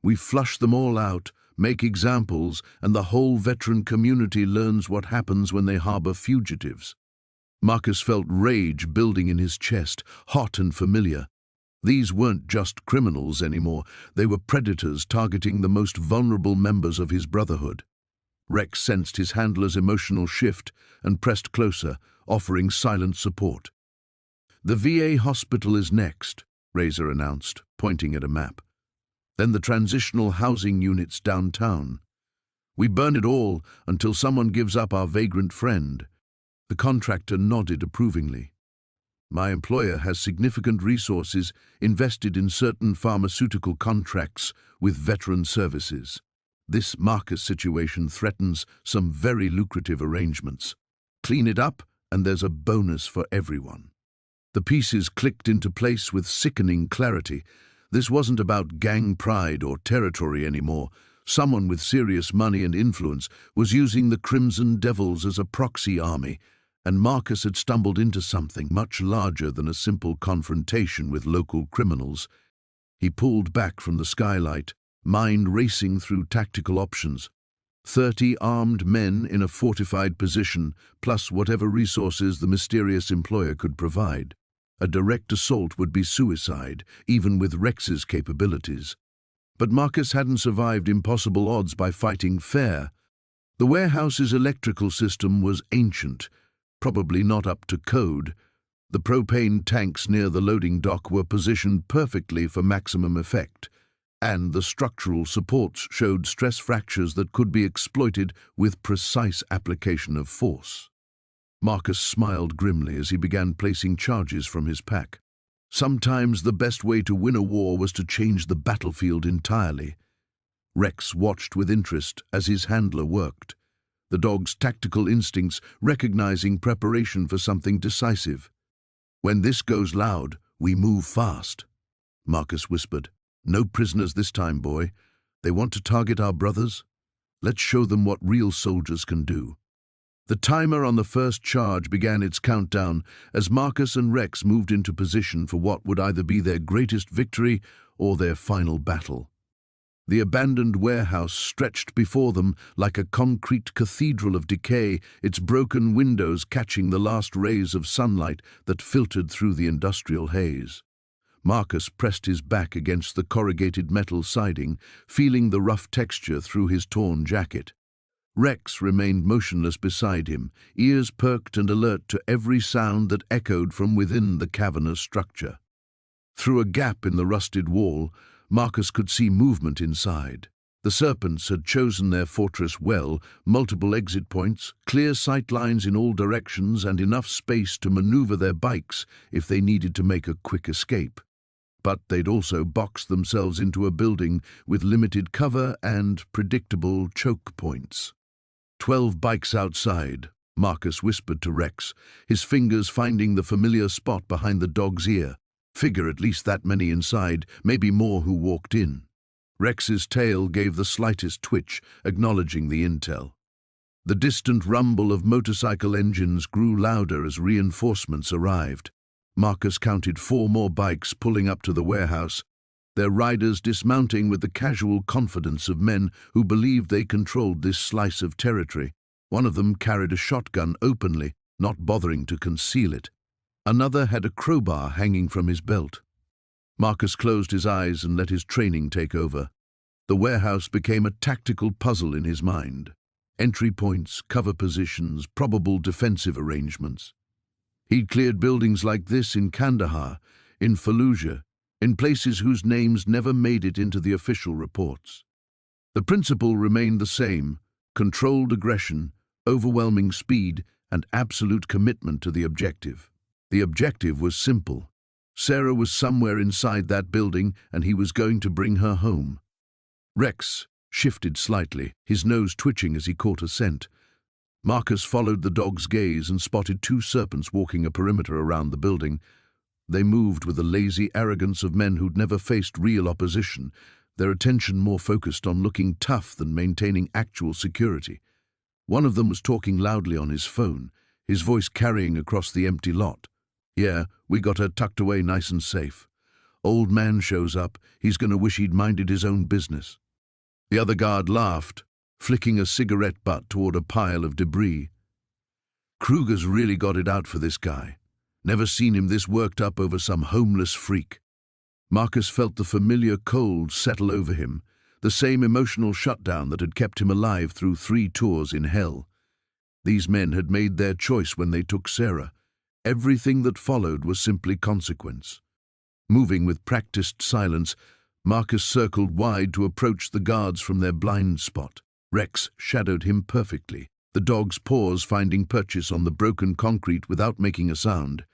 We flush them all out, make examples, and the whole veteran community learns what happens when they harbor fugitives." Marcus felt rage building in his chest, hot and familiar. These weren't just criminals anymore, they were predators targeting the most vulnerable members of his brotherhood. Rex sensed his handler's emotional shift and pressed closer, offering silent support. "The VA hospital is next," Razor announced, pointing at a map. "Then the transitional housing units downtown. We burn it all until someone gives up our vagrant friend." The contractor nodded approvingly. "My employer has significant resources invested in certain pharmaceutical contracts with veteran services. This Marcus situation threatens some very lucrative arrangements. Clean it up, and there's a bonus for everyone." The pieces clicked into place with sickening clarity. This wasn't about gang pride or territory anymore. Someone with serious money and influence was using the Crimson Devils as a proxy army, and Marcus had stumbled into something much larger than a simple confrontation with local criminals. He pulled back from the skylight, mind racing through tactical options. 30 armed men in a fortified position, plus whatever resources the mysterious employer could provide. A direct assault would be suicide, even with Rex's capabilities. But Marcus hadn't survived impossible odds by fighting fair. The warehouse's electrical system was ancient, probably not up to code. The propane tanks near the loading dock were positioned perfectly for maximum effect, and the structural supports showed stress fractures that could be exploited with precise application of force. Marcus smiled grimly as he began placing charges from his pack. Sometimes the best way to win a war was to change the battlefield entirely. Rex watched with interest as his handler worked, the dog's tactical instincts recognizing preparation for something decisive. "When this goes loud, we move fast," Marcus whispered. "No prisoners this time, boy. They want to target our brothers. Let's show them what real soldiers can do." The timer on the first charge began its countdown as Marcus and Rex moved into position for what would either be their greatest victory or their final battle. The abandoned warehouse stretched before them like a concrete cathedral of decay, its broken windows catching the last rays of sunlight that filtered through the industrial haze. Marcus pressed his back against the corrugated metal siding, feeling the rough texture through his torn jacket. Rex remained motionless beside him, ears perked and alert to every sound that echoed from within the cavernous structure. Through a gap in the rusted wall, Marcus could see movement inside. The serpents had chosen their fortress well, multiple exit points, clear sight lines in all directions, and enough space to maneuver their bikes if they needed to make a quick escape. But they'd also boxed themselves into a building with limited cover and predictable choke points. 12 bikes outside, Marcus whispered to Rex, his fingers finding the familiar spot behind the dog's ear. Figure at least that many inside, maybe more who walked in. Rex's tail gave the slightest twitch, acknowledging the intel. The distant rumble of motorcycle engines grew louder as reinforcements arrived. Marcus counted 4 more bikes pulling up to the warehouse, their riders dismounting with the casual confidence of men who believed they controlled this slice of territory. One of them carried a shotgun openly, not bothering to conceal it. Another had a crowbar hanging from his belt. Marcus closed his eyes and let his training take over. The warehouse became a tactical puzzle in his mind. Entry points, cover positions, probable defensive arrangements. He'd cleared buildings like this in Kandahar, in Fallujah, in places whose names never made it into the official reports. The principle remained the same: controlled aggression, overwhelming speed, and absolute commitment to the objective. The objective was simple. Sarah was somewhere inside that building, and he was going to bring her home. Rex shifted slightly, his nose twitching as he caught a scent. Marcus followed the dog's gaze and spotted 2 serpents walking a perimeter around the building. They moved with the lazy arrogance of men who'd never faced real opposition, their attention more focused on looking tough than maintaining actual security. One of them was talking loudly on his phone, his voice carrying across the empty lot. "Yeah, we got her tucked away nice and safe. Old man shows up, he's gonna wish he'd minded his own business." The other guard laughed, flicking a cigarette butt toward a pile of debris. "Kruger's really got it out for this guy. Never seen him this worked up over some homeless freak." Marcus felt the familiar cold settle over him, the same emotional shutdown that had kept him alive through 3 tours in hell. These men had made their choice when they took Sarah. Everything that followed was simply consequence. Moving with practiced silence, Marcus circled wide to approach the guards from their blind spot. Rex shadowed him perfectly, the dog's paws finding purchase on the broken concrete without making a sound.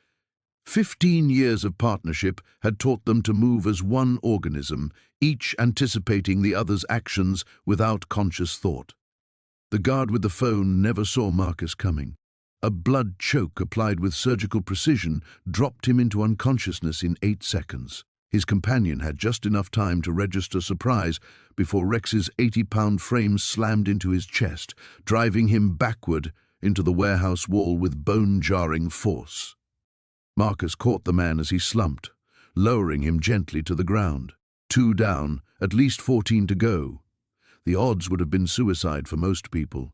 15 years of partnership had taught them to move as one organism, each anticipating the other's actions without conscious thought. The guard with the phone never saw Marcus coming. A blood choke applied with surgical precision dropped him into unconsciousness in 8 seconds. His companion had just enough time to register surprise before Rex's 80-pound frame slammed into his chest, driving him backward into the warehouse wall with bone-jarring force. Marcus caught the man as he slumped, lowering him gently to the ground. 2 down, at least 14 to go. The odds would have been suicide for most people.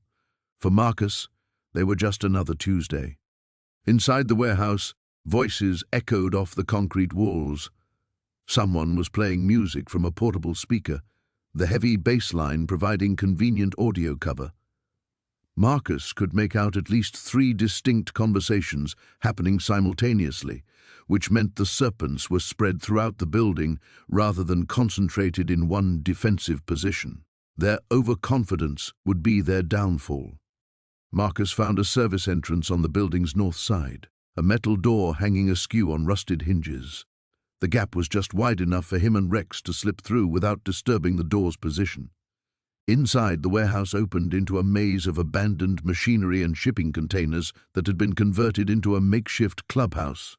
For Marcus, they were just another Tuesday. Inside the warehouse, voices echoed off the concrete walls. Someone was playing music from a portable speaker, the heavy bass line providing convenient audio cover. Marcus could make out at least 3 distinct conversations happening simultaneously, which meant the serpents were spread throughout the building rather than concentrated in one defensive position. Their overconfidence would be their downfall. Marcus found a service entrance on the building's north side, a metal door hanging askew on rusted hinges. The gap was just wide enough for him and Rex to slip through without disturbing the door's position. Inside, the warehouse opened into a maze of abandoned machinery and shipping containers that had been converted into a makeshift clubhouse.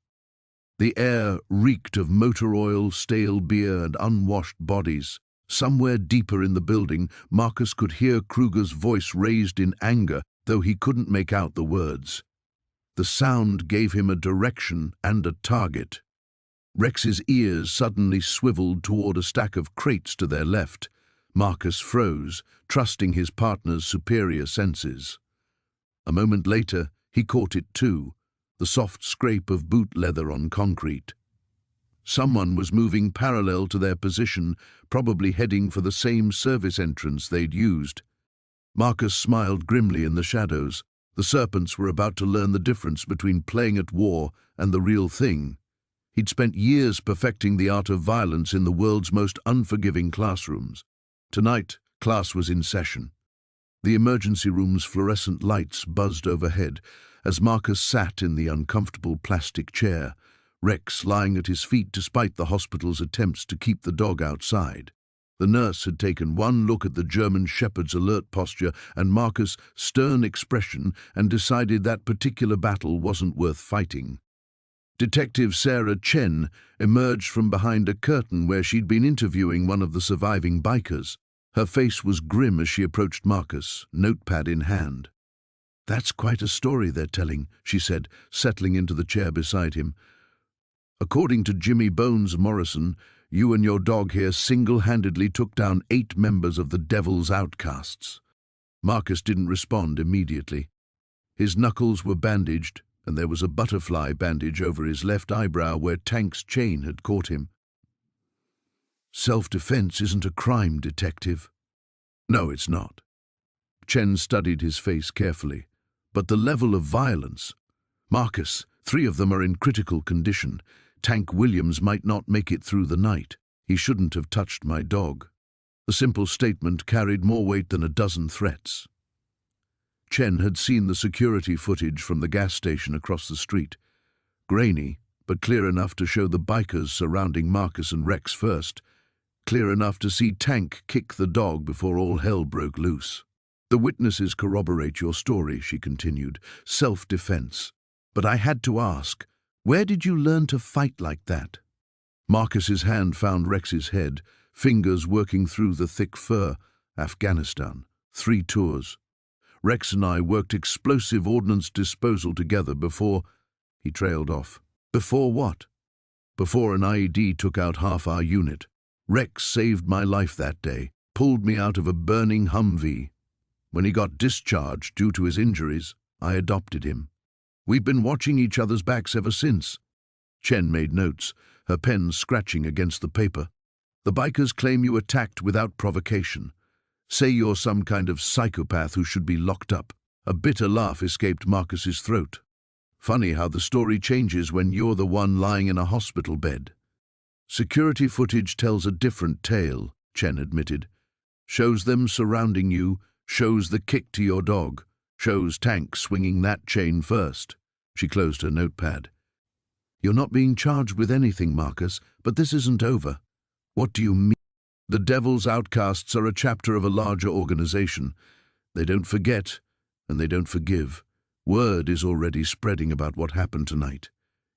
The air reeked of motor oil, stale beer, and unwashed bodies. Somewhere deeper in the building, Marcus could hear Kruger's voice raised in anger, though he couldn't make out the words. The sound gave him a direction and a target. Rex's ears suddenly swiveled toward a stack of crates to their left. Marcus froze, trusting his partner's superior senses. A moment later, he caught it too, the soft scrape of boot leather on concrete. Someone was moving parallel to their position, probably heading for the same service entrance they'd used. Marcus smiled grimly in the shadows. The serpents were about to learn the difference between playing at war and the real thing. He'd spent years perfecting the art of violence in the world's most unforgiving classrooms. Tonight, class was in session. The emergency room's fluorescent lights buzzed overhead as Marcus sat in the uncomfortable plastic chair, Rex lying at his feet despite the hospital's attempts to keep the dog outside. The nurse had taken one look at the German shepherd's alert posture and Marcus' stern expression and decided that particular battle wasn't worth fighting. Detective Sarah Chen emerged from behind a curtain where she'd been interviewing one of the surviving bikers. Her face was grim as she approached Marcus, notepad in hand. "That's quite a story they're telling," she said, settling into the chair beside him. "According to Jimmy Bones Morrison, you and your dog here single-handedly took down 8 members of the Devil's Outcasts." Marcus didn't respond immediately. His knuckles were bandaged, and there was a butterfly bandage over his left eyebrow where Tank's chain had caught him. "Self-defense isn't a crime, Detective." "No, it's not." Chen studied his face carefully. "But the level of violence. Marcus, 3 of them are in critical condition. Tank Williams might not make it through the night. He shouldn't have touched my dog." The simple statement carried more weight than a dozen threats. Chen had seen the security footage from the gas station across the street. Grainy, but clear enough to show the bikers surrounding Marcus and Rex first. Clear enough to see Tank kick the dog before all hell broke loose. "The witnesses corroborate your story," she continued. "Self-defense. But I had to ask, where did you learn to fight like that?" Marcus's hand found Rex's head, fingers working through the thick fur. "Afghanistan. 3 tours. Rex and I worked explosive ordnance disposal together before—" He trailed off. "Before what?" "Before an IED took out half our unit. Rex saved my life that day, pulled me out of a burning Humvee. When he got discharged due to his injuries, I adopted him. We've been watching each other's backs ever since." Chen made notes, her pen scratching against the paper. "The bikers claim you attacked without provocation. Say you're some kind of psychopath who should be locked up." A bitter laugh escaped Marcus's throat. "Funny how the story changes when you're the one lying in a hospital bed." "Security footage tells a different tale," Chen admitted. "Shows them surrounding you, shows the kick to your dog, shows Tank swinging that chain first." She closed her notepad. "You're not being charged with anything, Marcus, but this isn't over." "What do you mean?" "The Devil's Outcasts are a chapter of a larger organization. They don't forget, and they don't forgive. Word is already spreading about what happened tonight.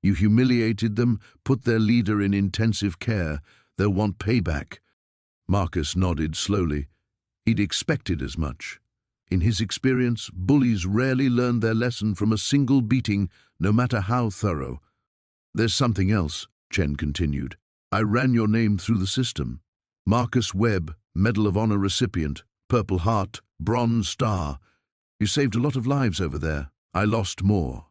You humiliated them, put their leader in intensive care. They'll want payback." Marcus nodded slowly. He'd expected as much. In his experience, bullies rarely learned their lesson from a single beating, no matter how thorough. "There's something else," Chen continued. "I ran your name through the system. Marcus Webb, Medal of Honor recipient, Purple Heart, Bronze Star. You saved a lot of lives over there. I lost more."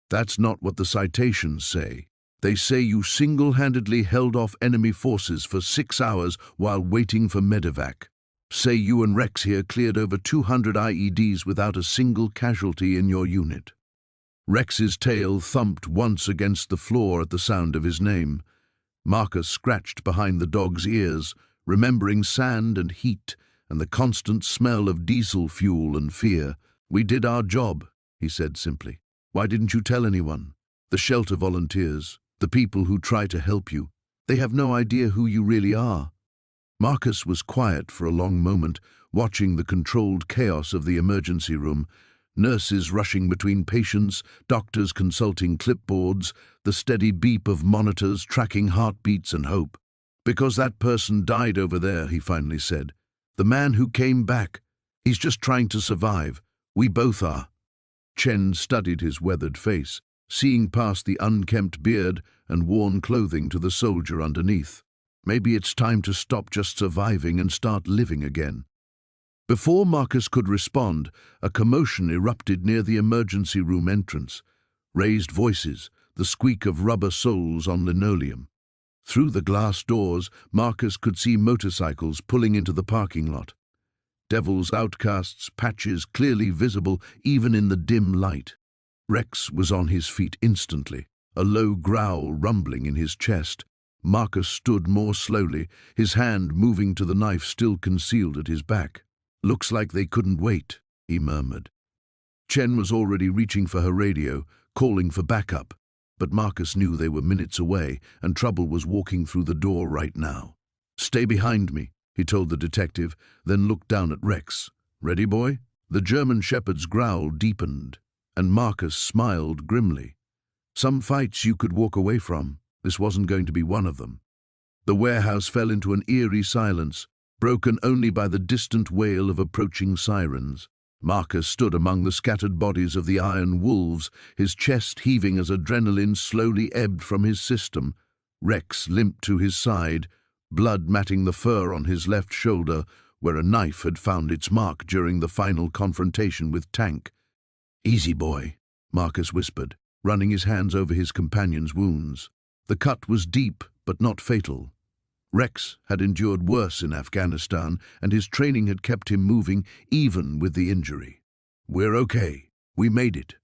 "That's not what the citations say. They say you single-handedly held off enemy forces for 6 hours while waiting for medevac. Say you and Rex here cleared over 200 IEDs without a single casualty in your unit." Rex's tail thumped once against the floor at the sound of his name. Marcus scratched behind the dog's ears, remembering sand and heat and the constant smell of diesel fuel and fear. "We did our job," he said simply. "Why didn't you tell anyone? The shelter volunteers, the people who try to help you, they have no idea who you really are." Marcus was quiet for a long moment, watching the controlled chaos of the emergency room. Nurses rushing between patients, doctors consulting clipboards, the steady beep of monitors tracking heartbeats and hope. "Because that person died over there," he finally said. "The man who came back. He's just trying to survive. We both are." Chen studied his weathered face, seeing past the unkempt beard and worn clothing to the soldier underneath. Maybe it's time to stop just surviving and start living again. Before Marcus could respond, a commotion erupted near the emergency room entrance. Raised voices, the squeak of rubber soles on linoleum. Through the glass doors, Marcus could see motorcycles pulling into the parking lot. Devil's Outcasts patches clearly visible even in the dim light. Rex was on his feet instantly, a low growl rumbling in his chest. Marcus stood more slowly, his hand moving to the knife still concealed at his back. "Looks like they couldn't wait," he murmured. Chen was already reaching for her radio, calling for backup, but Marcus knew they were minutes away and trouble was walking through the door right now. "Stay behind me," he told the detective, then looked down at Rex. "Ready, boy?" The German shepherd's growl deepened, and Marcus smiled grimly. Some fights you could walk away from. This wasn't going to be one of them. The warehouse fell into an eerie silence, broken only by the distant wail of approaching sirens. Marcus stood among the scattered bodies of the iron wolves, his chest heaving as adrenaline slowly ebbed from his system. Rex limped to his side, blood matting the fur on his left shoulder, where a knife had found its mark during the final confrontation with Tank. "Easy, boy," Marcus whispered, running his hands over his companion's wounds. The cut was deep, but not fatal. Rex had endured worse in Afghanistan, and his training had kept him moving even with the injury. "We're okay. We made it."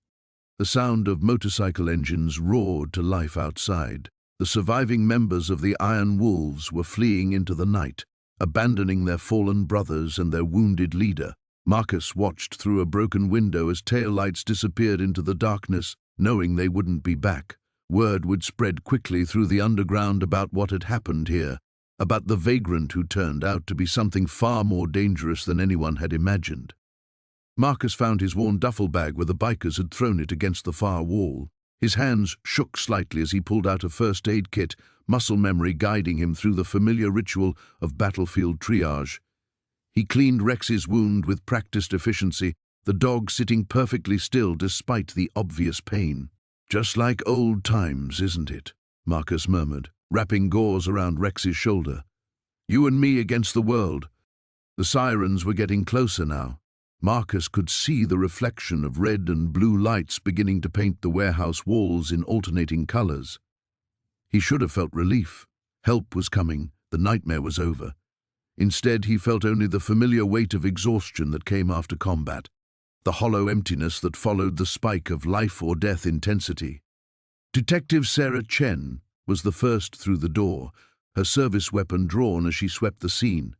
The sound of motorcycle engines roared to life outside. The surviving members of the Iron Wolves were fleeing into the night, abandoning their fallen brothers and their wounded leader. Marcus watched through a broken window as taillights disappeared into the darkness, knowing they wouldn't be back. Word would spread quickly through the underground about what had happened here, about the vagrant who turned out to be something far more dangerous than anyone had imagined. Marcus found his worn duffel bag where the bikers had thrown it against the far wall. His hands shook slightly as he pulled out a first aid kit, muscle memory guiding him through the familiar ritual of battlefield triage. He cleaned Rex's wound with practiced efficiency, the dog sitting perfectly still despite the obvious pain. "Just like old times, isn't it?" Marcus murmured, wrapping gauze around Rex's shoulder. "You and me against the world." The sirens were getting closer now. Marcus could see the reflection of red and blue lights beginning to paint the warehouse walls in alternating colors. He should have felt relief. Help was coming, the nightmare was over. Instead, he felt only the familiar weight of exhaustion that came after combat, the hollow emptiness that followed the spike of life-or-death intensity. Detective Sarah Chen was the first through the door, her service weapon drawn as she swept the scene.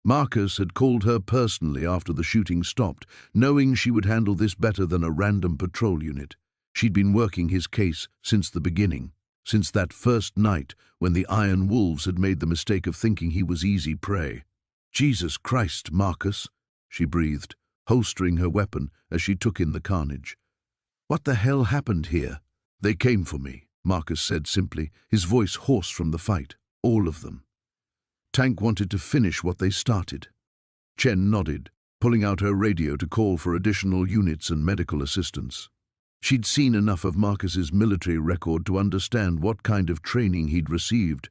Marcus had called her personally after the shooting stopped, knowing she would handle this better than a random patrol unit. She'd been working his case since the beginning, since that first night when the Iron Wolves had made the mistake of thinking he was easy prey. "Jesus Christ, Marcus," she breathed, holstering her weapon as she took in the carnage. "What the hell happened here?" "They came for me," Marcus said simply, his voice hoarse from the fight. "All of them. Tank wanted to finish what they started." Chen nodded, pulling out her radio to call for additional units and medical assistance. She'd seen enough of Marcus's military record to understand what kind of training he'd received,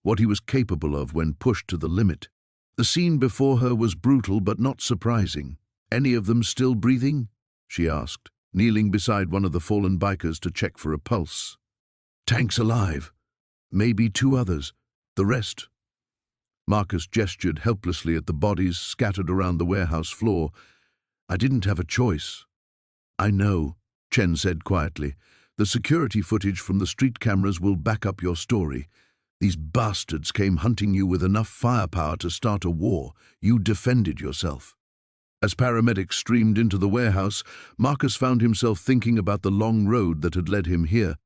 what he was capable of when pushed to the limit. The scene before her was brutal but not surprising. "Any of them still breathing?" she asked, kneeling beside one of the fallen bikers to check for a pulse. "Tank's alive. Maybe 2 others. The rest—" Marcus gestured helplessly at the bodies scattered around the warehouse floor. "I didn't have a choice." "I know," Chen said quietly. "The security footage from the street cameras will back up your story. These bastards came hunting you with enough firepower to start a war. You defended yourself." As paramedics streamed into the warehouse, Marcus found himself thinking about the long road that had led him here.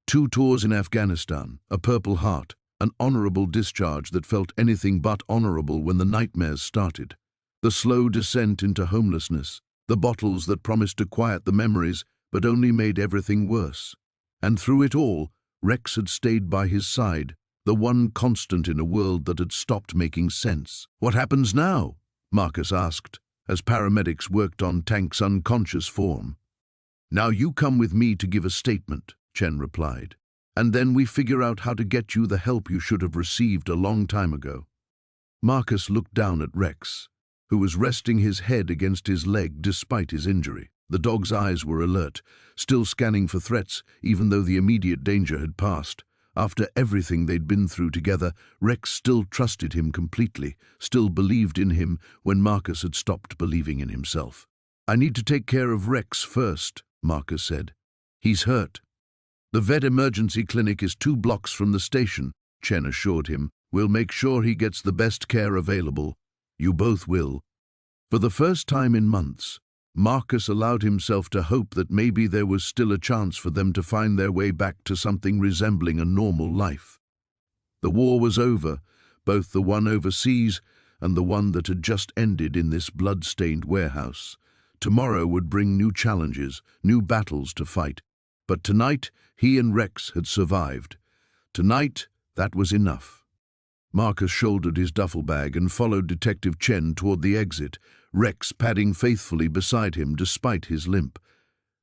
2 tours in Afghanistan, a Purple Heart, an honorable discharge that felt anything but honorable when the nightmares started. The slow descent into homelessness, the bottles that promised to quiet the memories but only made everything worse. And through it all, Rex had stayed by his side, the one constant in a world that had stopped making sense. "What happens now?" Marcus asked, as paramedics worked on Tank's unconscious form. "Now you come with me to give a statement," Chen replied. And then we figure out how to get you the help you should have received a long time ago." Marcus looked down at Rex, who was resting his head against his leg despite his injury. The dog's eyes were alert, still scanning for threats even though the immediate danger had passed. After everything they'd been through together, Rex still trusted him completely, still believed in him when Marcus had stopped believing in himself. "I need to take care of Rex first," Marcus said. "He's hurt." "The vet emergency clinic is 2 blocks from the station," Chen assured him. "We'll make sure he gets the best care available. You both will." For the first time in months, Marcus allowed himself to hope that maybe there was still a chance for them to find their way back to something resembling a normal life. The war was over, both the one overseas and the one that had just ended in this blood-stained warehouse. Tomorrow would bring new challenges, new battles to fight. But tonight, he and Rex had survived. Tonight, that was enough. Marcus shouldered his duffel bag and followed Detective Chen toward the exit, Rex padding faithfully beside him despite his limp.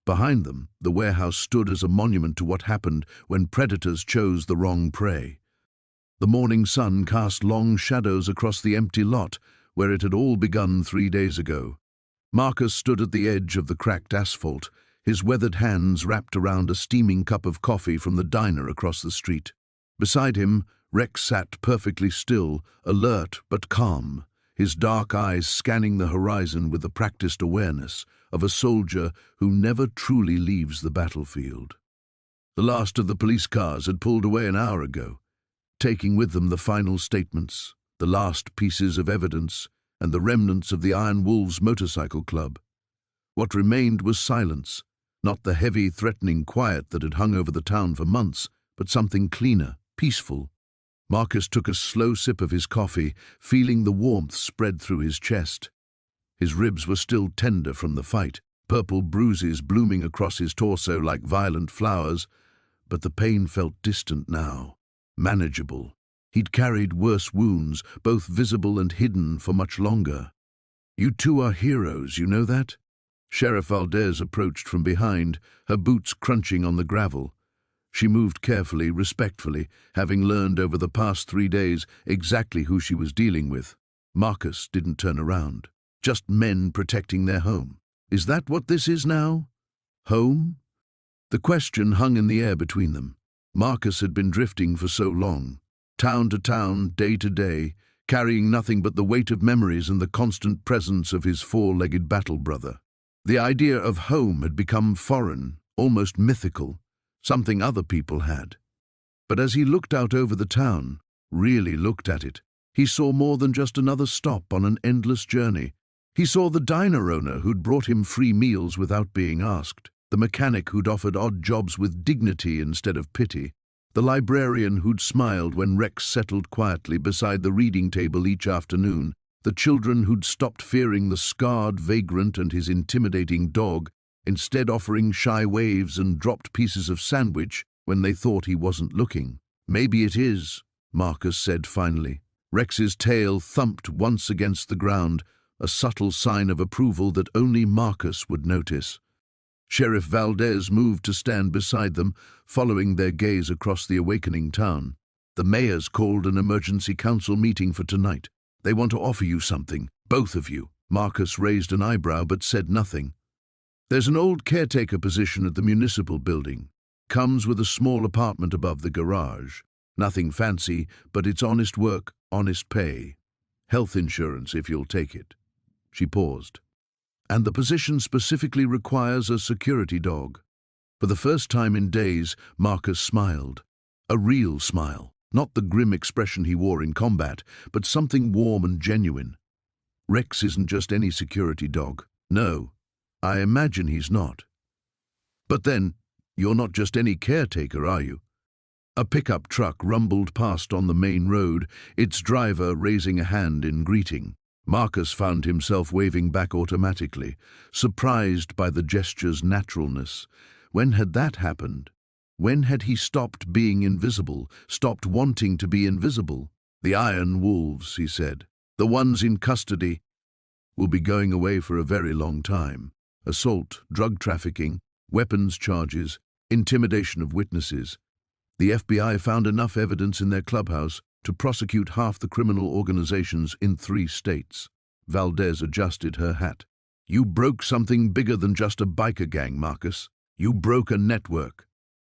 Behind them, the warehouse stood as a monument to what happened when predators chose the wrong prey. The morning sun cast long shadows across the empty lot where it had all begun 3 days ago. Marcus stood at the edge of the cracked asphalt, his weathered hands wrapped around a steaming cup of coffee from the diner across the street. Beside him, Rex sat perfectly still, alert but calm, his dark eyes scanning the horizon with the practiced awareness of a soldier who never truly leaves the battlefield. The last of the police cars had pulled away an hour ago, taking with them the final statements, the last pieces of evidence, and the remnants of the Iron Wolves Motorcycle Club. What remained was silence, not the heavy, threatening quiet that had hung over the town for months, but something cleaner, peaceful. Marcus took a slow sip of his coffee, feeling the warmth spread through his chest. His ribs were still tender from the fight, purple bruises blooming across his torso like violent flowers, but the pain felt distant now, manageable. He'd carried worse wounds, both visible and hidden, for much longer. "You two are heroes, you know that?" Sheriff Valdez approached from behind, her boots crunching on the gravel. She moved carefully, respectfully, having learned over the past 3 days exactly who she was dealing with. Marcus didn't turn around. Just men protecting their home. Is that what this is now? Home? The question hung in the air between them. Marcus had been drifting for so long, town to town, day to day, carrying nothing but the weight of memories and the constant presence of his 4-legged battle brother. The idea of home had become foreign, almost mythical, something other people had. But as he looked out over the town, really looked at it, he saw more than just another stop on an endless journey. He saw the diner owner who'd brought him free meals without being asked, the mechanic who'd offered odd jobs with dignity instead of pity, the librarian who'd smiled when Rex settled quietly beside the reading table each afternoon, the children who'd stopped fearing the scarred vagrant and his intimidating dog, instead offering shy waves and dropped pieces of sandwich when they thought he wasn't looking. "Maybe it is," Marcus said finally. Rex's tail thumped once against the ground, a subtle sign of approval that only Marcus would notice. Sheriff Valdez moved to stand beside them, following their gaze across the awakening town. "The mayor's called an emergency council meeting for tonight. They want to offer you something, both of you." Marcus raised an eyebrow but said nothing. "There's an old caretaker position at the municipal building. Comes with a small apartment above the garage. Nothing fancy, but it's honest work, honest pay. Health insurance if you'll take it." She paused. "And the position specifically requires a security dog." For the first time in days, Marcus smiled. A real smile, not the grim expression he wore in combat, but something warm and genuine. "Rex isn't just any security dog. No, I imagine he's not." "But then, you're not just any caretaker, are you?" A pickup truck rumbled past on the main road, its driver raising a hand in greeting. Marcus found himself waving back automatically, surprised by the gesture's naturalness. When had that happened? When had he stopped being invisible, stopped wanting to be invisible? "The Iron Wolves," he said. "The ones in custody will be going away for a very long time. Assault, drug trafficking, weapons charges, intimidation of witnesses. The FBI found enough evidence in their clubhouse to prosecute half the criminal organizations in 3 states. Valdez adjusted her hat. You broke something bigger than just a biker gang, Marcus. You broke a network.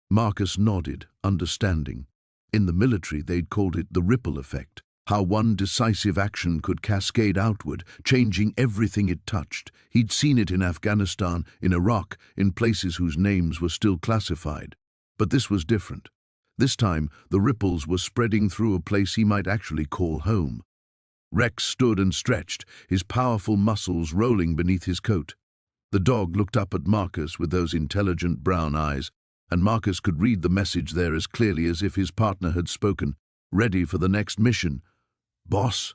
Marcus nodded, understanding. In the military, they'd called it the ripple effect, how one decisive action could cascade outward, changing everything it touched. He'd seen it in Afghanistan, in Iraq, in places whose names were still classified. But this was different. This time, the ripples were spreading through a place he might actually call home. Rex stood and stretched, his powerful muscles rolling beneath his coat. The dog looked up at Marcus with those intelligent brown eyes, and Marcus could read the message there as clearly as if his partner had spoken, ready for the next mission. Boss?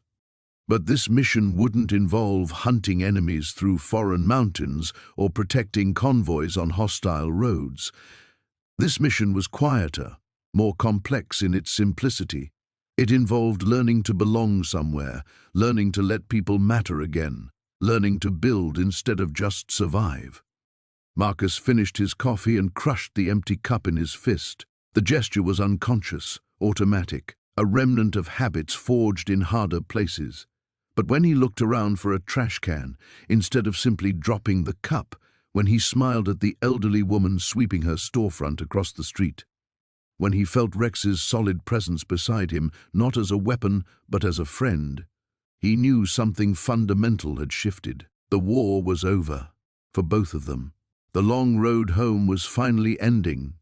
But this mission wouldn't involve hunting enemies through foreign mountains or protecting convoys on hostile roads. This mission was quieter, more complex in its simplicity. It involved learning to belong somewhere, learning to let people matter again, learning to build instead of just survive. Marcus finished his coffee and crushed the empty cup in his fist. The gesture was unconscious, automatic, a remnant of habits forged in harder places. But when he looked around for a trash can, instead of simply dropping the cup, when he smiled at the elderly woman sweeping her storefront across the street, when he felt Rex's solid presence beside him, not as a weapon, but as a friend, he knew something fundamental had shifted. The war was over, for both of them. The long road home was finally ending,